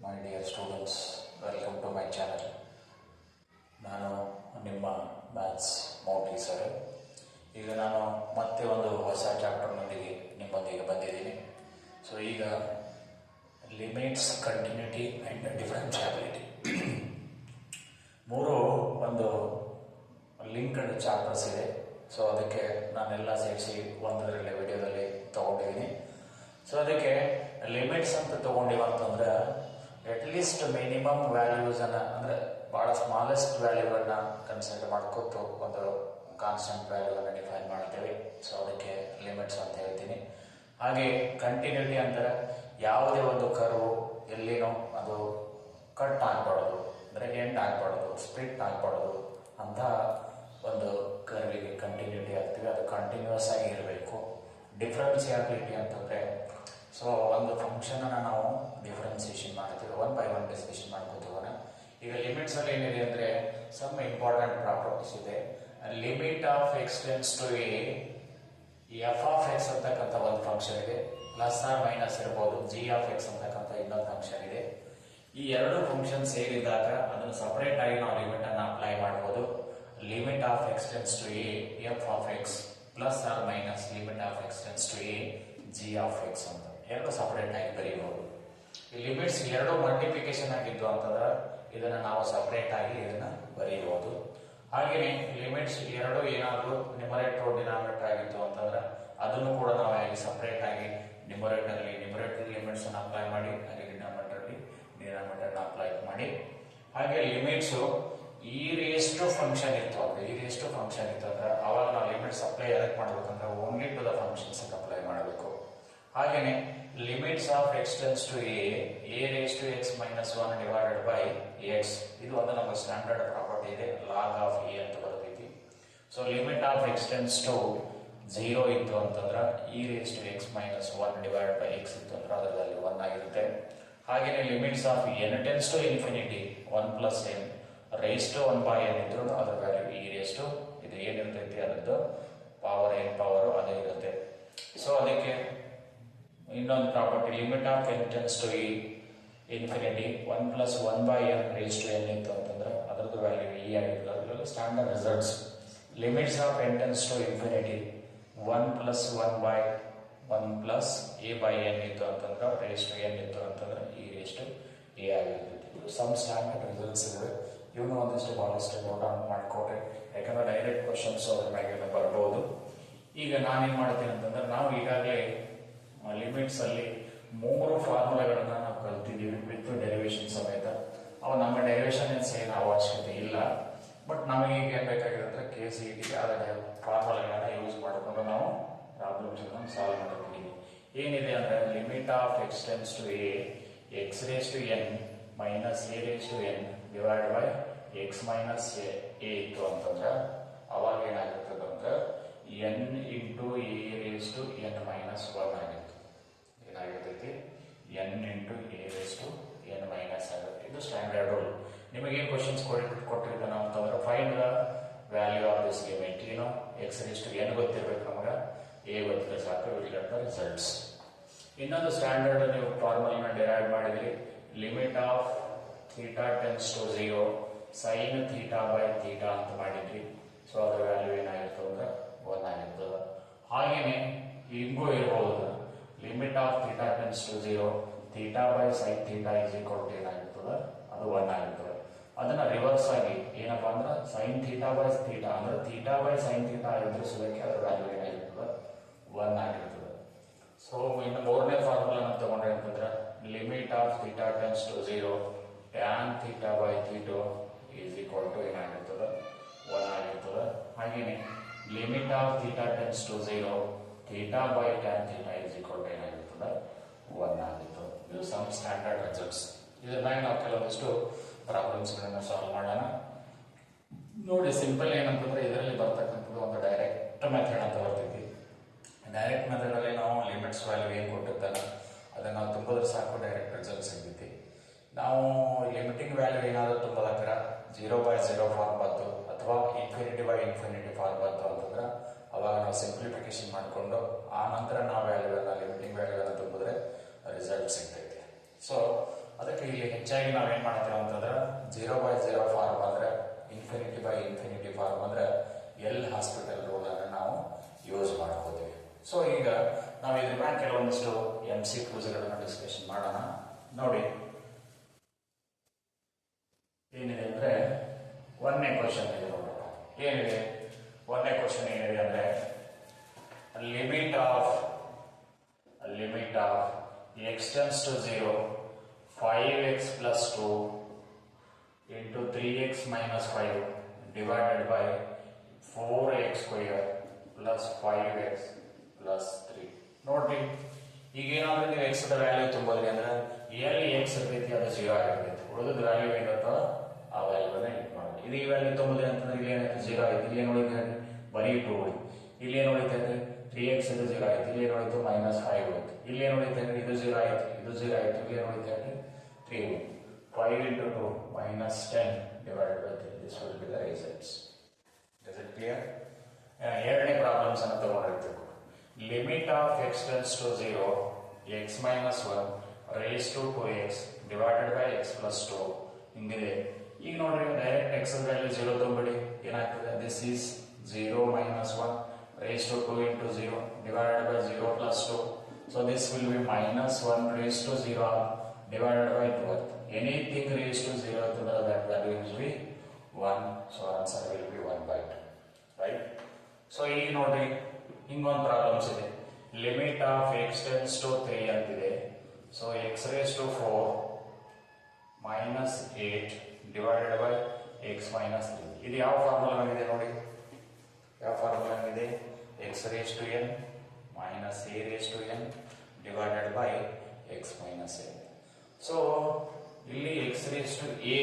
My dear students, welcome to my channel. ನಾನು ನಿಮ್ಮ maths ಮೌಂಟಿ sir. ಈಗ ನಾನು ಮತ್ತೆ ಒಂದು ಹೊಸ ಚಾಪ್ಟರ್ನೊಂದಿಗೆ ನಿಮ್ಮೊಂದಿಗೆ ಬಂದಿದ್ದೀನಿ. ಸೊ ಈಗ ಲಿಮಿಟ್ಸ್, ಕಂಟಿನ್ಯೂಟಿ ಆ್ಯಂಡ್ ಡಿಫರೆನ್ಷಿಯಾಬಿಲಿಟಿ ಮೂರು ಒಂದು ಲಿಂಕ್ಡ್ ಚಾಪ್ಟರ್ಸ್ ಇದೆ. ಸೊ ಅದಕ್ಕೆ ನಾನೆಲ್ಲ ಸೇರಿಸಿ ಒಂದರಲ್ಲಿ ವಿಡಿಯೋದಲ್ಲಿ ತೊಗೊಂಡಿದ್ದೀನಿ. ಸೊ ಅದಕ್ಕೆ ಲಿಮಿಟ್ಸ್ ಅಂತ ತೊಗೊಂಡಿವಂತಂದ್ರೆ ಅಟ್ಲೀಸ್ಟ್ ಮಿನಿಮಮ್ ವ್ಯಾಲ್ಯೂಸನ್ನು ಅಂದರೆ ಭಾಳ ಸ್ಮಾಲೆಸ್ಟ್ ವ್ಯಾಲ್ಯೂಗಳನ್ನ ಕನ್ಸಿಡರ್ ಮಾಡ್ಕೊತು ಒಂದು ಕಾನ್ಸ್ಟೆಂಟ್ ವ್ಯಾಲ್ಯೂವನ್ನು ಡಿಫೈನ್ ಮಾಡ್ತೇವೆ. ಸೊ ಅದಕ್ಕೆ ಲಿಮಿಟ್ಸ್ ಅಂತ ಹೇಳ್ತೀನಿ. ಹಾಗೆ ಕಂಟಿನ್ಯೂಟಿ ಅಂದರೆ ಯಾವುದೇ ಒಂದು ಕರ್ವು ಎಲ್ಲಿನೋ ಅದು ಕಟ್ ಆಗಬಾರ್ದು, ಅಂದರೆ ಎಂಡ್ ಆಗಬಾರ್ದು, ಸ್ಪ್ಲಿಟ್ ಆಗಬಾರ್ದು ಅಂತ ಒಂದು ಕರ್ವಿಗೆ ಕಂಟಿನ್ಯೂಟಿ ಆಗ್ತೀವಿ. ಅದು ಕಂಟಿನ್ಯೂಸ್ ಆಗಿ ಇರಬೇಕು. ಡಿಫ್ರೆನ್ಸಿಯಾಬಿಲಿಟಿ ಅಂತಂದರೆ ಸೊ ಒಂದು ಫಂಕ್ಷನನ್ನು ನಾವು ಡಿಫ್ರೆನ್ಸಿಯೇಷನ್ ಮಾಡ್ತೀವಿ, ಒನ್ ಬೈ ಒನ್ ಡಿಸ್ಕಷನ್ ಮಾಡ್ಕೋತೀವನ. ಈಗ ಲಿಮಿಟ್ಸಲ್ಲಿ ಏನಿದೆ ಅಂದರೆ ಸಮ್ ಇಂಪಾರ್ಟೆಂಟ್ ಪ್ರಾಪರ್ಟೀಸ್ ಇದೆ. Limit of x tends to f of x ಅಂತಕ್ಕಂಥ ಒಂದು ಫಂಕ್ಷನ್ ಇದೆ, ಪ್ಲಸ್ ಆರ್ ಮೈನಸ್ ಇರ್ಬೋದು. ಜಿ ಆಫ್ ಎಕ್ಸ್ ಅಂತಕ್ಕಂಥ ಇನ್ನೊಂದು ಫಂಕ್ಷನ್ ಇದೆ. ಈ ಎರಡು ಫಂಕ್ಷನ್ ಸೇರಿದಾಗ ಅದನ್ನು ಸಪರೇಟ್ ಆಗಿ ನಾವು ಲಿಮಿಟ್ ಅನ್ನು ಅಪ್ಲೈ ಮಾಡ್ಬೋದು. Limit of x tends to f of x plus or minus limit of x tends to g of x ಅಂತ ಎರಡು ಸಪರೇಟ್ ಆಗಿ ಬರೀಬಹುದು. ಈ ಲಿಮಿಟ್ಸ್ ಎರಡು ಮಲ್ಟಿಪ್ಲಿಕೇಶನ್ ಆಗಿದ್ದು ಅಂತಂದ್ರೆ ಇದನ್ನ ನಾವು ಸಪರೇಟ್ ಆಗಿ ಇದನ್ನ ಬರೀಬಹುದು. ಹಾಗೆಯೇ ಲಿಮಿಟ್ಸ್ ಎರಡು ಏನಾದರೂ ನ್ಯೂಮರೇಟರ್ ಡಿನಾಮಿನೇಟರ್ ಆಗಿತ್ತು ಅಂತಂದ್ರೆ ಅದನ್ನು ಕೂಡ ನಾವು ಹೇಗೆ ಸಪರೇಟ್ ಆಗಿ ನ್ಯೂಮರೇಟರ್ ಲಿಮಿಟ್ಸ್ ಅನ್ನು ಅಪ್ಲೈ ಮಾಡಿ, ಹಾಗೆ ಡಿನಾಮಿನೇಟರ್ ಅಪ್ಲೈ ಮಾಡಿ. ಹಾಗೆ ಲಿಮಿಟ್ಸ್ ಈ ರೇಸ್ಟು ಫಂಕ್ಷನ್ ಇತ್ತು ಅಂದ್ರೆ ಅವಾಗ ನಾವು ಲಿಮಿಟ್ಸ್ ಅಪ್ಲೈ ಎದಕ್ಕೆ ಮಾಡ್ಬೇಕಂದ್ರೆ only to the functions apply ಮಾಡಬೇಕು. ಹಾಗೇನೆ limits of x tends to a raise to x minus 1 divided by x, ಇದು ಒಂದು ನಮ್ಮ ಸ್ಟ್ಯಾಂಡರ್ಡ್ ಪ್ರಾಪರ್ಟಿ ಇದೆ, ಲಾಗ್ ಆಫ್ ಎ ಅಂತ ಬರ್ತೈತಿ. So limit of x tends to 0 ಇತ್ತು ಅಂತಂದ್ರೆ e raise to x minus 1 divided by x ಇತ್ತು ಅಂದ್ರೆ ಅದರ ವ್ಯಾಲ್ಯೂ 1 ಆಗಿರುತ್ತೆ. ಹಾಗೇನೆ limits of n tends to infinity 1 plus N raise to 1 by N ಇದ್ರು ಅದರ ವ್ಯಾಲ್ಯೂ ಇ ರೇಸ್ ಟು ಇದು ಏನಿರ್ತೈತಿ ಅದರದ್ದು ಪವರ್ ಎನ್ ಪವರ್ ಅದೇ ಇರುತ್ತೆ. ಸೊ ಅದಕ್ಕೆ ಇನ್ನೊಂದು property limit of n tends to infinity 1 plus 1 by n raise to n ಇತ್ತು ಅಂತಂದ್ರೆ ಅದರದ್ದು ವ್ಯಾಲ್ಯೂ ಇ ಆಗಿರುತ್ತೆ. ಅದರಲ್ಲಿ standard results limits of n tends to infinity 1 plus 1 by 1 plus a by n ಇತ್ತು ಅಂತಂದ್ರೆ ರೇಸ್ ಟು ಎನ್ ಇತ್ತು ಅಂತಂದ್ರೆ e raise to a ಆಗಿರ್ತೈತಿ. ಸಮ್ ಸ್ಟ್ಯಾಂಡರ್ಡ್ ರಿಸಲ್ಟ್ಸ್ ಇವೆ, ಇವನು ಒಂದಿಷ್ಟು ಬಹಳಷ್ಟು ನೋಟ್ ಡೌನ್ ಮಾಡಿಕೊಟ್ರೆ, ಯಾಕಂದ್ರೆ ಡೈರೆಕ್ಟ್ ಕ್ವಶನ್ಸ್ ಅದ್ರ ಮ್ಯಾಗೆಲ್ಲ ಬರ್ಬೋದು. ಈಗ ನಾನೇನು ಮಾಡ್ತೀನಿ ಅಂತಂದ್ರೆ ನಾವು ಈಗಾಗಲೇ ಲಿಮಿಟ್ಸ್ ಅಲ್ಲಿ 3 ಫಾರ್ಮುಲಾಗಳನ್ನ ನಾವು ಕಲ್ತಿದ್ದೀವಿ ವಿತ್ ಡೆರಿವೇಶನ್ ಸಮೇತ. ಅವು ನಮ್ಮ ಡೆರಿವೇಶನ್ ಏನು ಅವಶ್ಯಕತೆ ಇಲ್ಲ, ಬಟ್ ನಮಗೆ ಈಗ ಏನ್ ಬೇಕಾಗಿದೆ ಅಂದ್ರೆ KCET ಅದರ ಫಾರ್ಮುಲಾಗಳನ್ನ ಯೂಸ್ ಮಾಡಿಕೊಂಡು ನಾವು ಪ್ರಾಬ್ಲಮ್ಸ್ ಸಾಲ್ವ್ ಮಾಡಿದ್ದೀವಿ. ಏನಿದೆ ಅಂದ್ರೆ limit of x tends to x raise to n minus a raise to n divide by x minus a ಇತ್ತು ಅಂತಂದ್ರೆ ಅವಾಗ ಏನಾಗಿರ್ತದೆ ಅಂದ್ರೆ n into a raise to n minus 1 ಆಗಿತ್ತು. ಏನಾಗಿರ್ತೈತಿ n into a raise to n minus ಆಗುತ್ತೆ. ಇದು standard rule. ನಿಮಗೆ ಏನು ಕ್ವಶನ್ಸ್ ಕೊಟ್ಟಿರ್ತಾನೆ ಅಂತಂದ್ರೆ find the value of this limit. ಏನು ಎಕ್ಸ್ ರೇಸ್ ಟು ಎನ್ ಗೊತ್ತಿರ್ಬೇಕು ನಮಗೆ, ಎ ಗೊತ್ತಿದ್ರೆ ಸಾಕು, ವಿಲ್ ಗೆಟ್ ದ ರಿಸಲ್ಟ್ಸ್. ಇನ್ನೊಂದು ಸ್ಟ್ಯಾಂಡರ್ಡ್ ನೀವು ಫಾರ್ಮುಲಾನ ಡಿರೈವ್ ಮಾಡಿದ್ರಿ, limit of theta tends to 0 sine theta by theta ಅಂತ ಮಾಡಿದ್ವಿ. ಸೊ ಅದರ ವ್ಯಾಲ್ಯೂ ಏನಾಗಿರ್ತದೆ ಅಂದ್ರೆ 1 ಆಗಿರ್ತದೆ. ಹಾಗೇನೆ ಹಿಂಗೂ ಇರಬಹುದು, limit of theta tends to 0 theta by sine theta is equal to ಏನಾಗಿರ್ತದೆ ಅದು 1 ಆಗಿರ್ತದೆ. ಅದನ್ನ ರಿವರ್ಸ್ ಆಗಿ ಏನಪ್ಪಾ ಅಂದ್ರೆ ಸೈನ್ ಥೀಟಾ ಬೈ ಥೀಟಾ ಅಂದ್ರೆ ಥೀಟಾ ಬೈ ಸೈನ್ ಥೀಟಾ ಎದುರಿಸೋದಕ್ಕೆ ಅದರ ವ್ಯಾಲ್ಯೂ ಏನಾಗಿರ್ತದೆ 1 ಆಗಿರ್ತದೆ. ಸೊ ಇನ್ನು ಮೂರನೇ ಫಾರ್ಮುಲಾ ತಗೊಂಡ್ರೆ ಅಂತಂದ್ರೆ limit of theta tends to 0 tan theta by theta is equal to ಏನಾಗಿರ್ತದೆ 1 ಆಗಿರ್ತದೆ. ಹಾಗೇನೆ limit of theta tends to 0 theta by tan theta is equal to ಏನಾಗಿರ್ತದೆ 1 ಆಗಿರ್ತದೆ. ಇದು ಸಮ್ ಸ್ಟ್ಯಾಂಡರ್ಡ್ ರಿಸಲ್ಟ್ಸ್. ಇದನ್ನಾಗಿ ನಾವು ಕೆಲವೊಂದಿಷ್ಟು ಪ್ರಾಬ್ಲಮ್ಸ್ಗಳನ್ನ ಸಾಲ್ವ್ ಮಾಡೋಣ. ನೋಡಿ, ಸಿಂಪಲ್ ಏನಂತಂದ್ರೆ ಇದರಲ್ಲಿ ಬರ್ತಕ್ಕಂಥದ್ದು ಒಂದು ಡೈರೆಕ್ಟ್ ಮೆಥಡ್ ಅಂತ ಬರ್ತೈತಿ. ಡೈರೆಕ್ಟ್ ಮೆಥಡ್ ಅಲ್ಲಿ ನಾವು ಲಿಮಿಟ್ಸ್ ವ್ಯಾಲ್ಯೂ ಏನು ಕೊಟ್ಟಿರ್ತಾನೆ ಅದನ್ನ ನಾವು ತುಂಬಿದ್ರೆ ಸಾಕು, ಡೈರೆಕ್ಟ್ ರಿಸಲ್ಟ್ ಸಿಗ್ತೈತಿ. ನಾವು ಲಿಮಿಟಿಂಗ್ ವ್ಯಾಲ್ಯೂ ಏನಾದರೂ ತುಂಬೋದಕ್ರ 0/0 ಫಾರ್ಮ್ ಬಂತು ಅಥವಾ ಇನ್ಫಿನಿಟಿ ಬೈ ಇನ್ಫಿನಿಟಿ ಫಾರ್ಮ್ ಬಂತು ಅಂತಂದ್ರೆ ಅವಾಗ ನಾವು ಸಿಂಪ್ಲಿಫಿಕೇಶನ್ ಮಾಡಿಕೊಂಡು ಆ ನಂತರ ನಾವು ಲಿಮಿಟಿಂಗ್ ವ್ಯಾಲ್ಯೂವನ್ನು ತುಂಬಿದ್ರೆ ರಿಸಲ್ಟ್ ಸಿಗ್ತೈತಿ. ಸೊ ಅದಕ್ಕೆ ಇಲ್ಲಿ ಹೆಚ್ಚಾಗಿ ನಾವೇನು ಮಾಡ್ತೇವೆ ಅಂತಂದ್ರೆ 0/0 ಫಾರ್ಮ್ ಅಂದರೆ ಇನ್ಫಿನಿಟಿ ಫಾರ್ಮ್ ಅಂದರೆ ಎಲ್ ಹಾಸ್ಪಿಟಲ್ ರೂಲ್ ಅನ್ನು ನಾವು ಯೂಸ್ ಮಾಡ್ಕೋತೀವಿ. ಸೊ ಈಗ ನಾವು ಇದ್ರ ಮ್ಯಾಗ ಕೆಲವೊಂದಿಷ್ಟು MCQsಗಳನ್ನು ಡಿಸ್ಕಷನ್ ಮಾಡೋಣ. ನೋಡಿ ಏನಿದೆ ಅಂದ್ರೆ ಒಂದನೇ ಕ್ವಶನ್ ಇದೆ ನೋಡೋಣ. ಏನಿದೆ ಒಂದನೇ ಕ್ವಶನ್ ಏನಿದೆ ಅಂದ್ರೆ limit of x tends to 0 5x plus 2 into 3x minus 5 divided by 4x square plus 5x plus 3. ನೋಡ್ರಿ ಈಗ ಏನಾದ್ರೆ ನೀವು x ದ ವ್ಯಾಲ್ಯೂ ತುಂಬೋದ್ರಿ ಅಂದ್ರೆ ಎಲ್ಲಿ x ಇರ್ತೈತಿ ಅದು 0 ಆಗಿರ್ತೈತಿ. ಉಳಿದ ವ್ಯಾಲ್ಯೂ ಏನಿರುತ್ತೋ ಆ ವ್ಯಾಲ್ಯೂನ ಇಟ್ ಮಾಡಿ. ಇದು ಈ ವ್ಯಾಲ್ಯೂ ತುಂಬೋದ್ರಿ ಅಂತಂದ್ರೆ ಇಲ್ಲಿ ಏನಾಯ್ತು 0 ಆಯ್ತು. ಇಲ್ಲಿ ಏನು ಉಳಿತು ಬರೀ 2 ಉಳಿತು. ಇಲ್ಲಿ ಏನು ಉಳಿತೈತೆ 3x ಇದು 0 ಆಯ್ತು. ಇಲ್ಲಿ ಏನು ಉಳಿತು -5 ಹೋಯ್ತು. ಇಲ್ಲಿ ಏನು ಉಳಿತೈತೆ ಇದು 0 ಆಯ್ತು. ಇದು 0 ಆಯ್ತು. ಇಲ್ಲಿ ಏನು ಉಳಿತೈತೆ 3 ಉಳಿತು. 5 into 2 -10 divided by 3. This will be the results. Is it clear? ಎರಡನೇ ಪ್ರಾಬ್ಲಮ್ಸ್ ಅನ್ನು ತಗೊಂಡಿರ್ತೀವಿ. Limit of x tends to 0 x minus 1 raised to 2x divided by x plus 2 ಹಿಂಗಿದೆ. ಈಗ ನೋಡ್ರಿ ಡೈರೆಕ್ಟ್ x ವ್ಯಾಲ್ಯೂ 0 ತುಂಬಿಡಿ ಏನಾಗ್ತದೆ this is 0 minus 1 raised to 2 into 0 divided by 0 plus 2. So this will be -1 raised to 0 divided by 2. Anything raised to 0 to that value will be 1. So answer will be 1/2. Right? So ಈಗ ನೋಡ್ರಿ ಹಿಂಗೊಂದು problems ಇದೆ. Limit of x tends to 3 ಅಂತಿದೆ. So x raised to 4 -8 divided by x minus 3. ಇದು ಯಾವ formula ಆಗಿದೆ ನೋಡಿ. ಯಾವ formula ಆಗಿದೆ x raised to n minus a raised to n divided by x minus n. So ಇಲ್ಲಿ x raised to a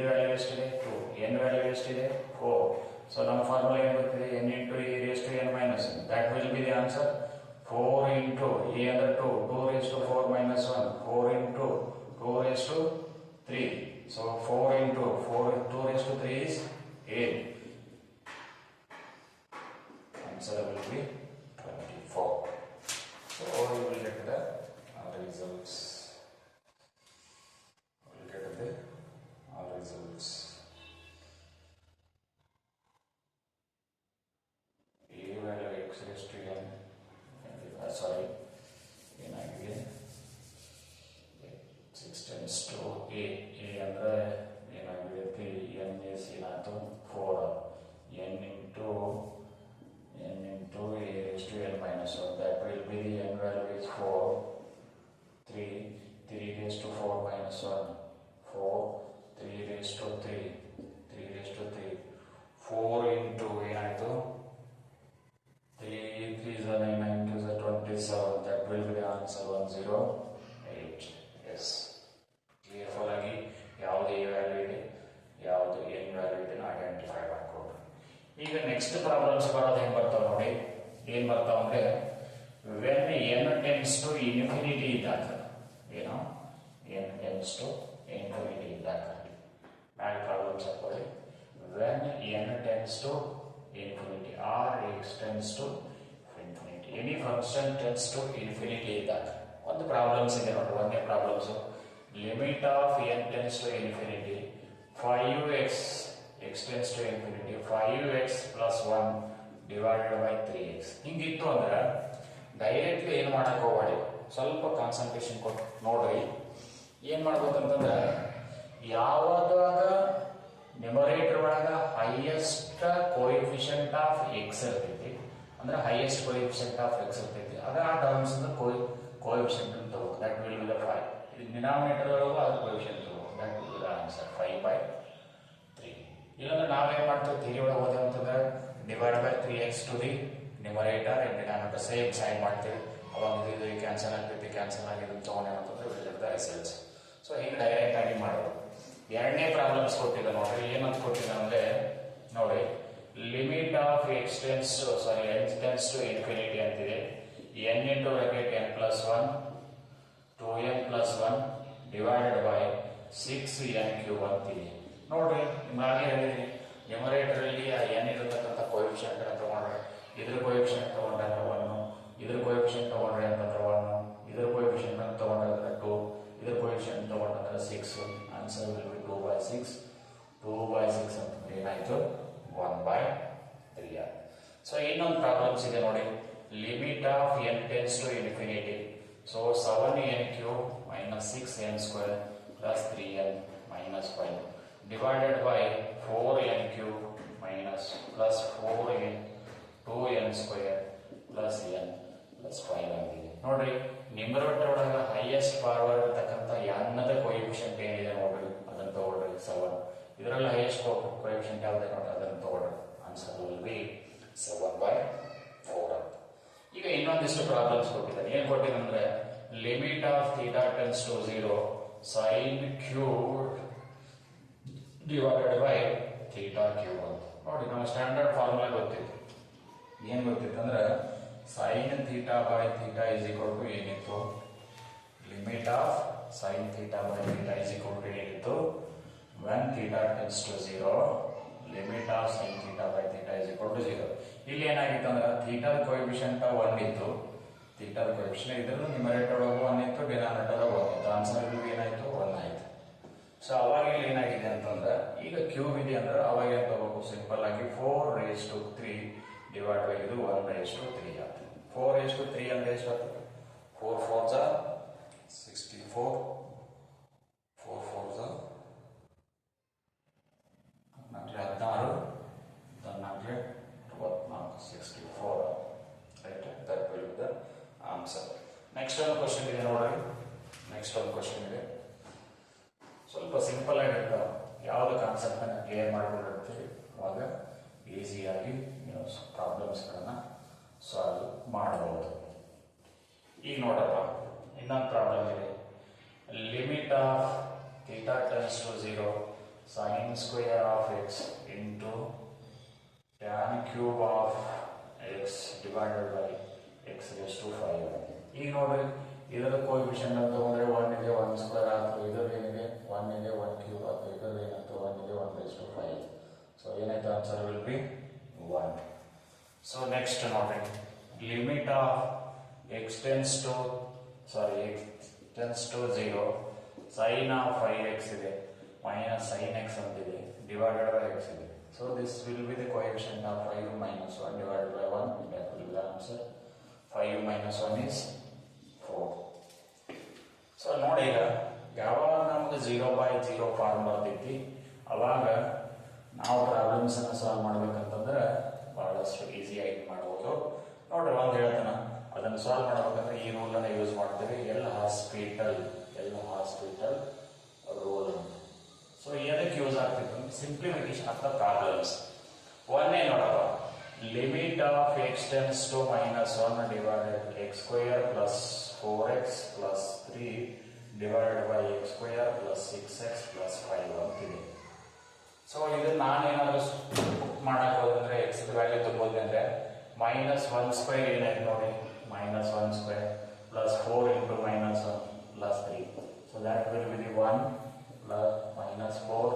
value ಎಷ್ಟಿದೆ 2, n value ಎಷ್ಟಿದೆ 4. So ನಮ್ಮ ಫಾರ್ಮುಲಾ ಏನು ಬರ್ತದೆ n into a raised to n minus n. That will be the answer. 4 into a under 2 raised to 4 minus 1 4 into 2 raised to 3. So 4 into 4 2 raised to 3 is 8. Answer will be 24. So we will get the results. We will get the results. A value x raised to n. Sorry, ಏನಾಗಿದೆ 6 tends to a ಅಂದ್ರೆ ಏನಾಗಿದೆ 3 n is ಏನಾಯ್ತು 4 n into a raised to n minus 1. That will be the n value is 4 3 raised to 4 minus 1 4 3 raised to 3 raised to 3 4 into ಏನಾಯ್ತು 3 3 is 9 9 2 is 27. That will be the answer 108. Yes. Clearful ಆಗಿ ಯಾವುದು a value ಇದೆ ಯಾವುದು n value ಇದೆ identify ಮಾಡ್ಕೊಂಡು. ಈಗ next problems ಬರೋದು ಹೆಂಗೆ ಬರ್ತಾವ ನೋಡಿ. ಏನು ಬರ್ತಾವ ಅಂದ್ರೆ when n tends to infinity ಇದ್ದಾಗ ಏನು n tends to infinity ಇದ್ದಾಗ ಮ್ಯಾಲ್ ಪ್ರಾಬ್ಲಮ್ಸ್ ಹಾಕೊಳ್ಳಿ. When n tends to infinity or x tends to infinity, any function tends to infinity ಇದ್ದಾಗ ಒಂದು ಪ್ರಾಬ್ಲಮ್ಸ್ ಇದೆ ನೋಡಿ. ಒಂದೇ problems limit of n tends to infinity 5x x tends to infinity 5x plus 1 divided by 3x ಹಿಂಗಿತ್ತು ಅಂದ್ರೆ directly ಏನು ಮಾಡಕ್ ಹೋಗಬೇಡಿ, ಸ್ವಲ್ಪ ಕಾನ್ಸಂಟ್ರೇಷನ್ ಕೊಟ್ಟು ನೋಡ್ರಿ. ಏನು ಮಾಡ್ಬೇಕಂತಂದ್ರೆ ಯಾವಾಗ ನ್ಯೂಮರೇಟರ್ ಒಳಗ ಹೈಯೆಸ್ಟ್ ಕೋಎಫಿಷಿಯಂಟ್ ಆಫ್ ಎಕ್ಸ್ ಇರ್ತೈತಿ ಅಂದ್ರೆ ಹೈಯೆಸ್ಟ್ ಕೋಎಫಿಷಿಯಂಟ್ ಆಫ್ ಎಕ್ಸ್ ಇರ್ತೈತಿ ಅದ ಆ ಟರ್ಮ್ಸ್ ಕೋಎಫಿಷಿಯಂಟ್ ಅಂತ ತಗೋಬೇಕು. That will be the 5. ಇದು ಡಿನಾಮಿನೇಟರ್ ಒಳಗೂ ಅದು ಕೋಎಫಿಷಿಯಂಟ್ ತಗೋಬೇಕು. That will be the answer 5/3. ಇಲ್ಲಾಂದ್ರೆ ನಾವೇನ್ ಮಾಡ್ತೀವಿ ಥಿಯರಿ ಒಳಗೆ ಓದಿ ಅಂತಂದ್ರೆ divide by 3x to the numerator and denominator same sign ಮಾಡ್ತೀವಿ. ಅವಾಗ ಇದು ಕ್ಯಾನ್ಸಲ್ ಆಗ್ತೈತಿ, ಕ್ಯಾನ್ಸಲ್ ಆಗಿದೆ ತಗೊಂಡೇನಂತಂದ್ರೆ will get the results. So ಹಿಂಗೆ ಡೈರೆಕ್ಟ್ ಆಗಿ ಮಾಡೋದು. ಎರಡನೇ ಪ್ರಾಬ್ಲಮ್ಸ್ ಕೊಟ್ಟಿದ್ದ ನೋಡ್ರಿ. ಏನಂತ ಕೊಟ್ಟಿದ್ದ ಅಂದ್ರೆ ನೋಡಿ limit of n tends to infinity ಅಂತಿದೆ. n into bracket n plus 1 2n plus 1 divided by 6n cube ಅಂತಿದೆ. ನೋಡ್ರಿ ನಿಮ್ಗೆ ಹೇಳಿದೀನಿ ನ್ಯೂಮರೇಟರ್ ಅಲ್ಲಿ n ಇರತಕ್ಕಂಥ ಕೋಎಫಿಷಿಯಂಟ್ ಅಂತ ತಗೊಂಡ್ರೆ ಇದ್ರ ಕೋಎಫಿಷಿಯಂಟ್ ತಗೊಂಡ್ರೆ 1, ಇದ್ರ ಕೋಎಫಿಷಿಯಂಟ್ ತಗೊಂಡ್ರೆ ಅಂತಂದ್ರೆ 1, ಇದ್ರ ಕೋಎಫಿಷಿಯಂಟ್ ತಗೊಂಡ್ರೆ 2, ಇದ್ರ ಕೋಎಫಿಷಿಯಂಟ್ ತಗೊಂಡ್ರೆ 6, 2/6 ಅಂತಂದ್ರೆ ಏನಾಯ್ತು 1/3 ಆಯ್ತು. ಸೊ ಇನ್ನೊಂದು ಪ್ರಾಬ್ಲಮ್ಸ್ ಇದೆ ನೋಡಿ, limit of n tends to infinity. So 7n³ - 6n² + 3n - 5 divided by 4n³ plus 4n 2n² plus n plus 5 ಆಗಿದೆ. ನೋಡ್ರಿ ನ್ಯೂಮರೇಟರ್ ಒಳಗೆ ಹೈಯೆಸ್ಟ್ ಪವರ್ ಇರತಕ್ಕಂಥ ಎನ್ನದ ಕೋಎಫಿಷಿಯಂಟ್ ಏನಿದೆ ನೋಡ್ರಿ ಅದನ್ನ ತಗೊಳ್ರಿ 7. ಇದರಲ್ಲಿ ಹೈಯೆಸ್ಟ್ ಕೋಎಫಿಷಿಯಂಟ್ ಯಾವ್ದು ನೋಡ್ರಿ ಅದನ್ನ ತಗೊಳ್ರಿ. ಆನ್ಸರ್ ವಿಲ್ ಬಿ 7/4 ಅಂತ. ಈಗ ಇನ್ನೊಂದಿಷ್ಟು ಪ್ರಾಬ್ಲಮ್ಸ್ ಕೊಟ್ಟಿದ್ದಾರೆ. ಏನ್ ಕೊಟ್ಟಿದ್ದಾರೆ ಅಂದ್ರೆ limit of theta tends to 0 sin cube divided by theta cube ಅಂತ. ನೋಡಿ ನಮ್ಮ ಸ್ಟ್ಯಾಂಡರ್ಡ್ ಫಾರ್ಮುಲಾ ಗೊತ್ತಿತ್ತು. ಏನ್ ಗೊತ್ತಿತ್ತು ಅಂದ್ರೆ sin theta by theta is equal to ಏನಿತ್ತು, limit of sin theta by theta is equal to ಏನಿತ್ತು, when theta tends to 0 limit of sin theta by theta is equal to 0. ಇಲ್ಲಿ ಏನಾಗಿತ್ತು ಅಂದ್ರೆ ಥೀಟಾದ coefficient 1 ಇತ್ತು, ಥೀಟಾದ ಕೋಎಫಿಷಿಯಂಟ್ ಇದ್ರೂ numerator ಒಳಗೆ 1 ಇತ್ತು, denominator 1 ಇತ್ತು. ಆನ್ಸರ್ ಏನಾಯ್ತು 1 ಆಯ್ತು. ಸೊ ಅವಾಗ ಇಲ್ಲಿ ಏನಾಗಿದೆ ಅಂತಂದ್ರೆ ಈಗ ಕ್ಯೂಬ್ ಇದೆ ಅಂದ್ರೆ ಅವಾಗ ಏನ್ ತಗೋಬೇಕು, ಸಿಂಪಲ್ ಆಗಿ 4⁻³ ಡಿವೈಡ್ ಬೈ ಇದು 1⁻³ ಆಗುತ್ತೆ. 4⁻³ ಅಂದ್ರೆ ಎಷ್ಟು ಆಗ್ತದೆ, 4 4s are 64, 4 4s are 16, 14 64. Right, that will be the answer. Next one question ಇದೆ ನೋಡ್ರಿ. ನೆಕ್ಸ್ಟ್ ಒಂದು ಕ್ವಶನ್ ಇದೆ, ಸ್ವಲ್ಪ ಸಿಂಪಲ್ ಆಗಿರ್ತಾವ. ಯಾವ್ದು ಕಾನ್ಸೆಪ್ಟ್ ಅನ್ನ ಕ್ಲಿಯರ್ ಮಾಡ್ಕೊಂಡಿರ್ತೀವಿ ಅವಾಗ ಈಸಿಯಾಗಿ ನೀವು ಪ್ರಾಬ್ಲಮ್ಸ್ಗಳನ್ನ ಸಾಲ್ವ್ ಮಾಡಬಹುದು. ಈಗ ನೋಡಪ್ಪ ಇನ್ನೊಂದು ಪ್ರಾಬ್ಲಮ್ ಇದೆ. Limit of theta tends to 0 sin square of x into tan cube of x divided by x⁵5. ಈಗ ನೋಡ್ರಿ ಇದರ ಕೋಎಫಿಷಿಯಂಟ್ ಅಂತ ತಗೊಂಡ್ರೆ 1 ಇದೆ 1² ಆಯ್ತು, ಇದರ ಏನಿದೆ 1 ಇದೆ 1³ ಆಯ್ತು, ಇದರ ಏನಾಯ್ತು 1 ಇದೆ 1⁵5. ಸೊ ಏನಾಯ್ತು answer will be 1. So next ನೋಡ್ರಿ limit of x tends to 0 sin of 5x ಇದೆ ಮೈನಸ್ sin x ಅಂತಿದೆ ಡಿವೈಡೆಡ್ ಬೈ x ಇದೆ. So this will be the coefficient of 5 - 1 divided by 1. That will be the answer. 5 - 1 is 4. So ನೋಡಿ ಈಗ ಯಾವಾಗ ನಮ್ಗೆ 0/0 form ಬರ್ತೈತಿ ಅವಾಗ ನಾವು ಪ್ರಾಬ್ಲಮ್ಸ್ ಅನ್ನ ಸಾಲ್ವ್ ಮಾಡ್ಬೇಕಂತಂದ್ರೆ ಬಹಳಷ್ಟು ಈಸಿಯಾಗಿ ಮಾಡ್ಬೋದು. ನೋಡ್ರಿ ಒಂದು ಹೇಳ್ತಾನ ಅದನ್ನು ಸಾಲ್ವ್ ಮಾಡ್ಬೇಕಂದ್ರೆ ಈ ರೂಲ್ ಅನ್ನ ಯೂಸ್ ಮಾಡ್ತೀವಿ, ಎಲ್ ಹಾಸ್ಪಿಟಲ್ ರೂಲ್. ಸೊ ಏನಕ್ಕೆ ಯೂಸ್ ಆಗ್ತಿತ್ತು, ಸಿಂಪ್ಲಿಫಿಕೇಶನ್ ಆಫ್ ದ ಪ್ರಾಬ್ಲಮ್ಸ್. ಒಂದೇ ನೋಡಪ್ಪ, limit of x tends to -1 divided x² plus 4x plus 3 divided by x² plus 6x plus 5 ಅಂತಿದೆ. ಸೊ ಇದನ್ನ ನಾನೇನಾದ್ರೂ ಮಾಡಕ್ ಹೋದ್ರೆ x ವ್ಯಾಲ್ಯೂ ತುಂಬೋದಂದ್ರೆ -1² ಏನಾಯ್ತು ನೋಡಿ, -1² plus 4 into -1 plus 3. So that will be the 1 plus -4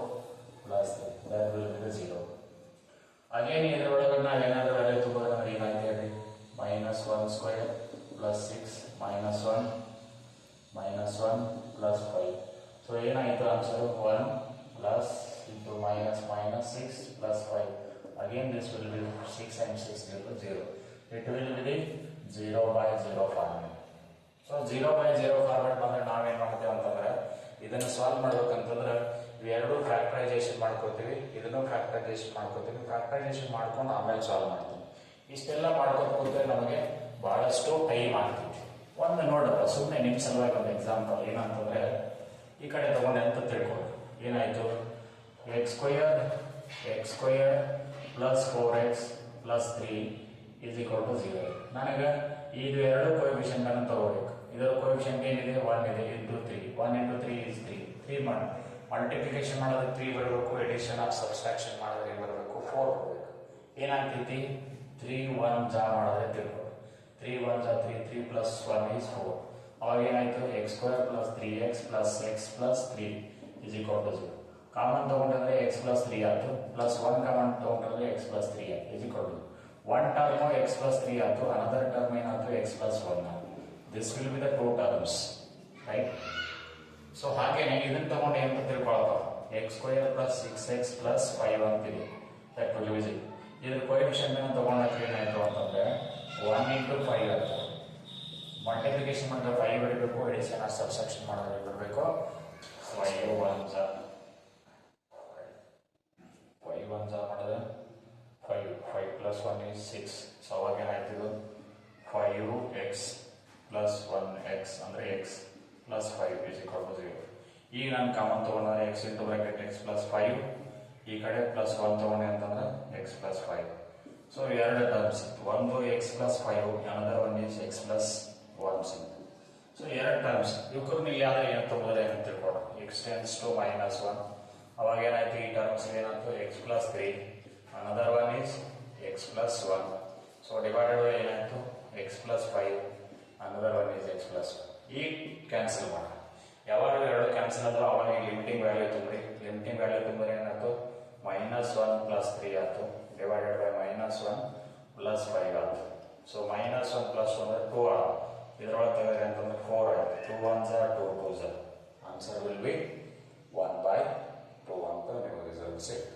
plus 3 that will be the 0. Again ಇದರೊಳಗೆ ನಾವು ಏನಾದ್ರೂ ವ್ಯಾಲ್ಯೂ ತುಂಬೋದಂದ್ರೆ ಏನಾಯ್ತು ಹೇಳಿ, -1² ಪ್ಲಸ್ 6 -1 ಪ್ಲಸ್ 5. ಸೊ ಏನಾಯ್ತು answer 1 plus into -6 plus 5. Again this will be 6 and 6 will be 0. It will be the 0/0 format. So 0/0 format ಬಂದ್ರೆ ನಾವೇನ್ ಮಾಡ್ತೇವೆ ಅಂತಂದ್ರೆ ಇದನ್ನ ಸಾಲ್ವ್ ಮಾಡ್ಬೇಕಂತಂದ್ರೆ ಇವೆರಡು ಫ್ಯಾಕ್ಟರೈಸೇಷನ್ ಮಾಡ್ಕೋತೀವಿ, ಇದನ್ನು ಫ್ಯಾಕ್ಟರೈಸೇಷನ್ ಮಾಡ್ಕೋತೀವಿ, ಫ್ಯಾಕ್ಟರೈಸೇಷನ್ ಮಾಡ್ಕೊಂಡು ಆಮೇಲೆ ಸಾಲ್ವ್ ಮಾಡ್ತೀವಿ. ಇಷ್ಟೆಲ್ಲ ಮಾಡ್ಕೊಂಡು ಕೂತ್ರೆ ನಮಗೆ ಬಹಳಷ್ಟು ಟೈಮ್ ಆಗ್ತೈತಿ. ಒಂದು ನೋಡಪ್ಪ ಸುಮ್ಮನೆ ನಿಮ್ಮ ಸಲುವಾಗಿ ಒಂದು ಎಕ್ಸಾಂಪಲ್ ಏನಂತಂದ್ರೆ ಈ ಕಡೆ ತಗೊಂಡೆ ಅಂತ ತಿಳ್ಕೊಳ್ಳಿ. ಏನಾಯ್ತು, x² plus 4x plus 3 is equal to 0. ನನಗೆ ಇದು ಎರಡು ಕೋಎಫಿಷಿಯಂಟ್ ಅನ್ನು ತಗೋಬೇಕು. ಇದರ ಕೋಎಫಿಷಿಯಂಟ್ ಏನಿದೆ 1 ಇದೆ ಇಂಟು 3. 1 into 3 is 3. 3 ಮಾಡಿ ಮಲ್ಟಿಪ್ಲಿಕೇಶನ್ ಮಾಡೋದಕ್ಕೆ 3 ಬರಬೇಕು, ಎಡಿಷನ್ ಆಫ್ ಸಬ್ಸ್ಟ್ರಾಕ್ಷನ್ ಮಾಡೋದಕ್ಕೆ ಬರಬೇಕು 4 ಬರಬೇಕು. ಏನಾಗ್ತೈತಿ 3 1 ಜಾ ಮಾಡಿದ್ರೆ ತಿಳ್ಕೊಳ್ಳಿ, 3 1 ಜಾ 3, 3 ಪ್ಲಸ್ 1 is 4. ಅವಾಗ ಏನಾಯ್ತು x² plus 3x plus x plus 3 is equal to 0. Common ತಗೊಂಡ್ರೆ x ಪ್ಲಸ್ 3 ಆಯ್ತು, ಪ್ಲಸ್ 1 ಕಾಮನ್ ತಗೊಂಡ್ರೆ x ಪ್ಲಸ್ 3 ಆಯ್ತು is equal to 1 term x plus 3 ಆಯ್ತು, ಅನದರ್ ಟರ್ಮ್ ಏನಾಯ್ತು x ಪ್ಲಸ್ 1 ಆಯ್ತು. This will be the two terms, right. So ಹಾಗೇನೆ ಇದನ್ನ ತಗೊಂಡು ಎಂತ ತಿಳ್ಕೊಳಪ್ಪ, x square plus 6x plus 5 ಅಂತಿದೆ ದಟ್ ವಿಲ್ ಯೂಸ್ ಇಟ್. ಇದ್ರ ಕೋಎಫಿಷಿಯಂಟ್ ಅನ್ನು ತಗೊಂಡಾಗ ಏನಾಯ್ತು ಅಂತಂದ್ರೆ 1 ಇಂಟು 5 ಆಯ್ತು. ಮಲ್ಟಿಪ್ಲಿಕೇಶನ್ ಮಾಡಿದ್ರೆ 5 ಬರಬೇಕು, ಎಡಿಷನ್ ಆರ್ ಸಬ್ಸ್ಟ್ರಾಕ್ಷನ್ ಮಾಡಿದ್ರೆ ಬರಬೇಕು 5 1 ಮಾಡಿದ್ರೆ 5 ಪ್ಲಸ್ 1 is 6. ಸೊ ಅವಾಗ ಏನಾಯ್ತು ಇದು 5x ಪ್ಲಸ್ 1x ಅಂದರೆ x plus 5 is equal to 0. ಈಗ ನಾನು ಕಾಮನ್ ತಗೊಂಡ್ರೆ x into bracket x plus 5, ಈ ಕಡೆ ಪ್ಲಸ್ 1 ತಗೊಂಡೆ ಅಂತಂದ್ರೆ x ಪ್ಲಸ್ 5. ಸೊ ಎರಡು ಟರ್ಮ್ಸ್, ಒಂದು x plus 5, another one is x plus 1. So ಎರಡು ಟರ್ಮ್ಸ್ ಇವಕ್ಕೂ ನೀವು ಯಾವ್ದು ಏನು ತಗೋದ್ರೆ ಏನು ತಿಳ್ಕೊಡು. x ಟೆನ್ಸ್ ಟು -1, ಅವಾಗ ಏನಾಯ್ತು ಈ ಟರ್ಮ್ಸ್ ಏನಾಯ್ತು x plus 3, another one is x plus 1. So divided by ಏನಾಯ್ತು x plus 5, another one is x plus 1. ಈಗ ಕ್ಯಾನ್ಸಲ್ ಮಾಡಿ, ಯಾವಾಗ ಎರಡು ಕ್ಯಾನ್ಸಲ್ ಆದ್ರೂ ಅವಾಗ ಲಿಮಿಟಿಂಗ್ ವ್ಯಾಲ್ಯೂ ತುಂಬ್ರಿ. ಲಿಮಿಟಿಂಗ್ ವ್ಯಾಲ್ಯೂ ತುಂಬಿದ್ರೆ ಏನಾಯ್ತು -1 ಪ್ಲಸ್ 3 ಆಯ್ತು, ಡಿವೈಡೆಡ್ ಬೈ -1 ಪ್ಲಸ್ 5 ಆಯ್ತು. ಸೊ -1 ಪ್ಲಸ್ 1 ಅಂದ್ರೆ 2 ಆಯ್ತು. ಇದರೊಳಗೆ ತೆಗೆದ್ರೆ ಅಂತಂದ್ರೆ 4 ಆಯ್ತು. 2 1s are 2 2s are. Answer will B 1/2 ಅಂತ ನೀವು ರಿಸಲ್ಟ್ ಸಿಕ್ತು.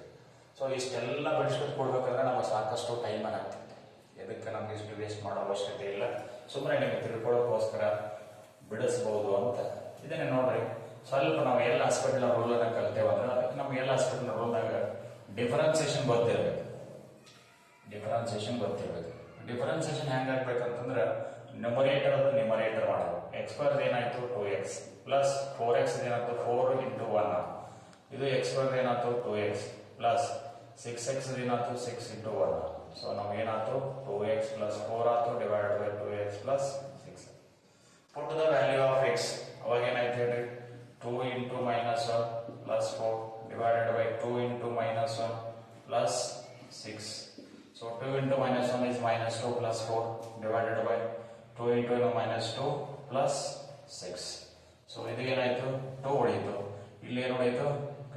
ಸೊ ಇಷ್ಟೆಲ್ಲ ಬಿಡಿಸ್ಬಿಟ್ಟು ಕೊಡ್ಬೇಕಂದ್ರೆ ನಮಗೆ ಸಾಕಷ್ಟು ಟೈಮ್ ಆಗ್ತಿತ್ತು. ಇದಕ್ಕೆ ನಮ್ಗೆ ಇಷ್ಟು ವೇಸ್ಟ್ ಮಾಡೋ ಅವಶ್ಯಕತೆ ಇಲ್ಲ, ಸುಮ್ಮನೆ ನಿಮಗೆ ತಿಳ್ಕೊಳ್ಳೋಕ್ಕೋಸ್ಕರ ಬಿಡಿಸ್ಬೋದು ಅಂತ. ಇದನ್ನೇ ನೋಡ್ರಿ, ಸ್ವಲ್ಪ ನಾವು ಎಲ್ಲ ಹಾಸ್ಪಿಟಲ್ ರೂಲನ್ನು ಕಲ್ತೇವಂದ್ರೆ ಅದಕ್ಕೆ ನಮ್ಗೆ ಎಲ್ಲ ಹಾಸ್ಪಿಟಲ್ ರೂಲ್ನಾಗ ಡಿಫರೆನ್ಸಿಯೇಷನ್ ಗೊತ್ತಿರಬೇಕು. ಡಿಫರೆನ್ಸಿಯೇಷನ್ ಹೆಂಗಾಗ್ಬೇಕಂತಂದ್ರೆ ನ್ಯೂಮರೇಟರ್ ಮಾಡೋದು. ಎಕ್ಸ್ ಸ್ಕ್ವೇರ್ ಏನಾಯ್ತು 2x ಪ್ಲಸ್ 4x ಏನಾಯ್ತು 4 ಇಂಟು 1. ಇದು ಎಕ್ಸ್ ಸ್ಕ್ವೇರ್ ಏನಾಯ್ತು 2x ಪ್ಲಸ್ 6x ಏನಾಯ್ತು 6 ಇಂಟು 1. ಸೊ ನಮಗೇನಾಯ್ತು 2x ಪ್ಲಸ್ 4 ಆಯ್ತು, divided by 2x plus 6. Put the value of x, ಅವಾಗ ಏನಾಯ್ತು ಹೇಳ್ರಿ 2 into -1 plus 4 divided by 2 into -1 plus 6. So 2 into -1 is -2 plus 4 divided by 2 into -2 plus 6. So ಇದು ಏನಾಯ್ತು 2 ಉಳಿಯಿತು, ಇಲ್ಲಿ ಏನು ಉಳಿಯಿತು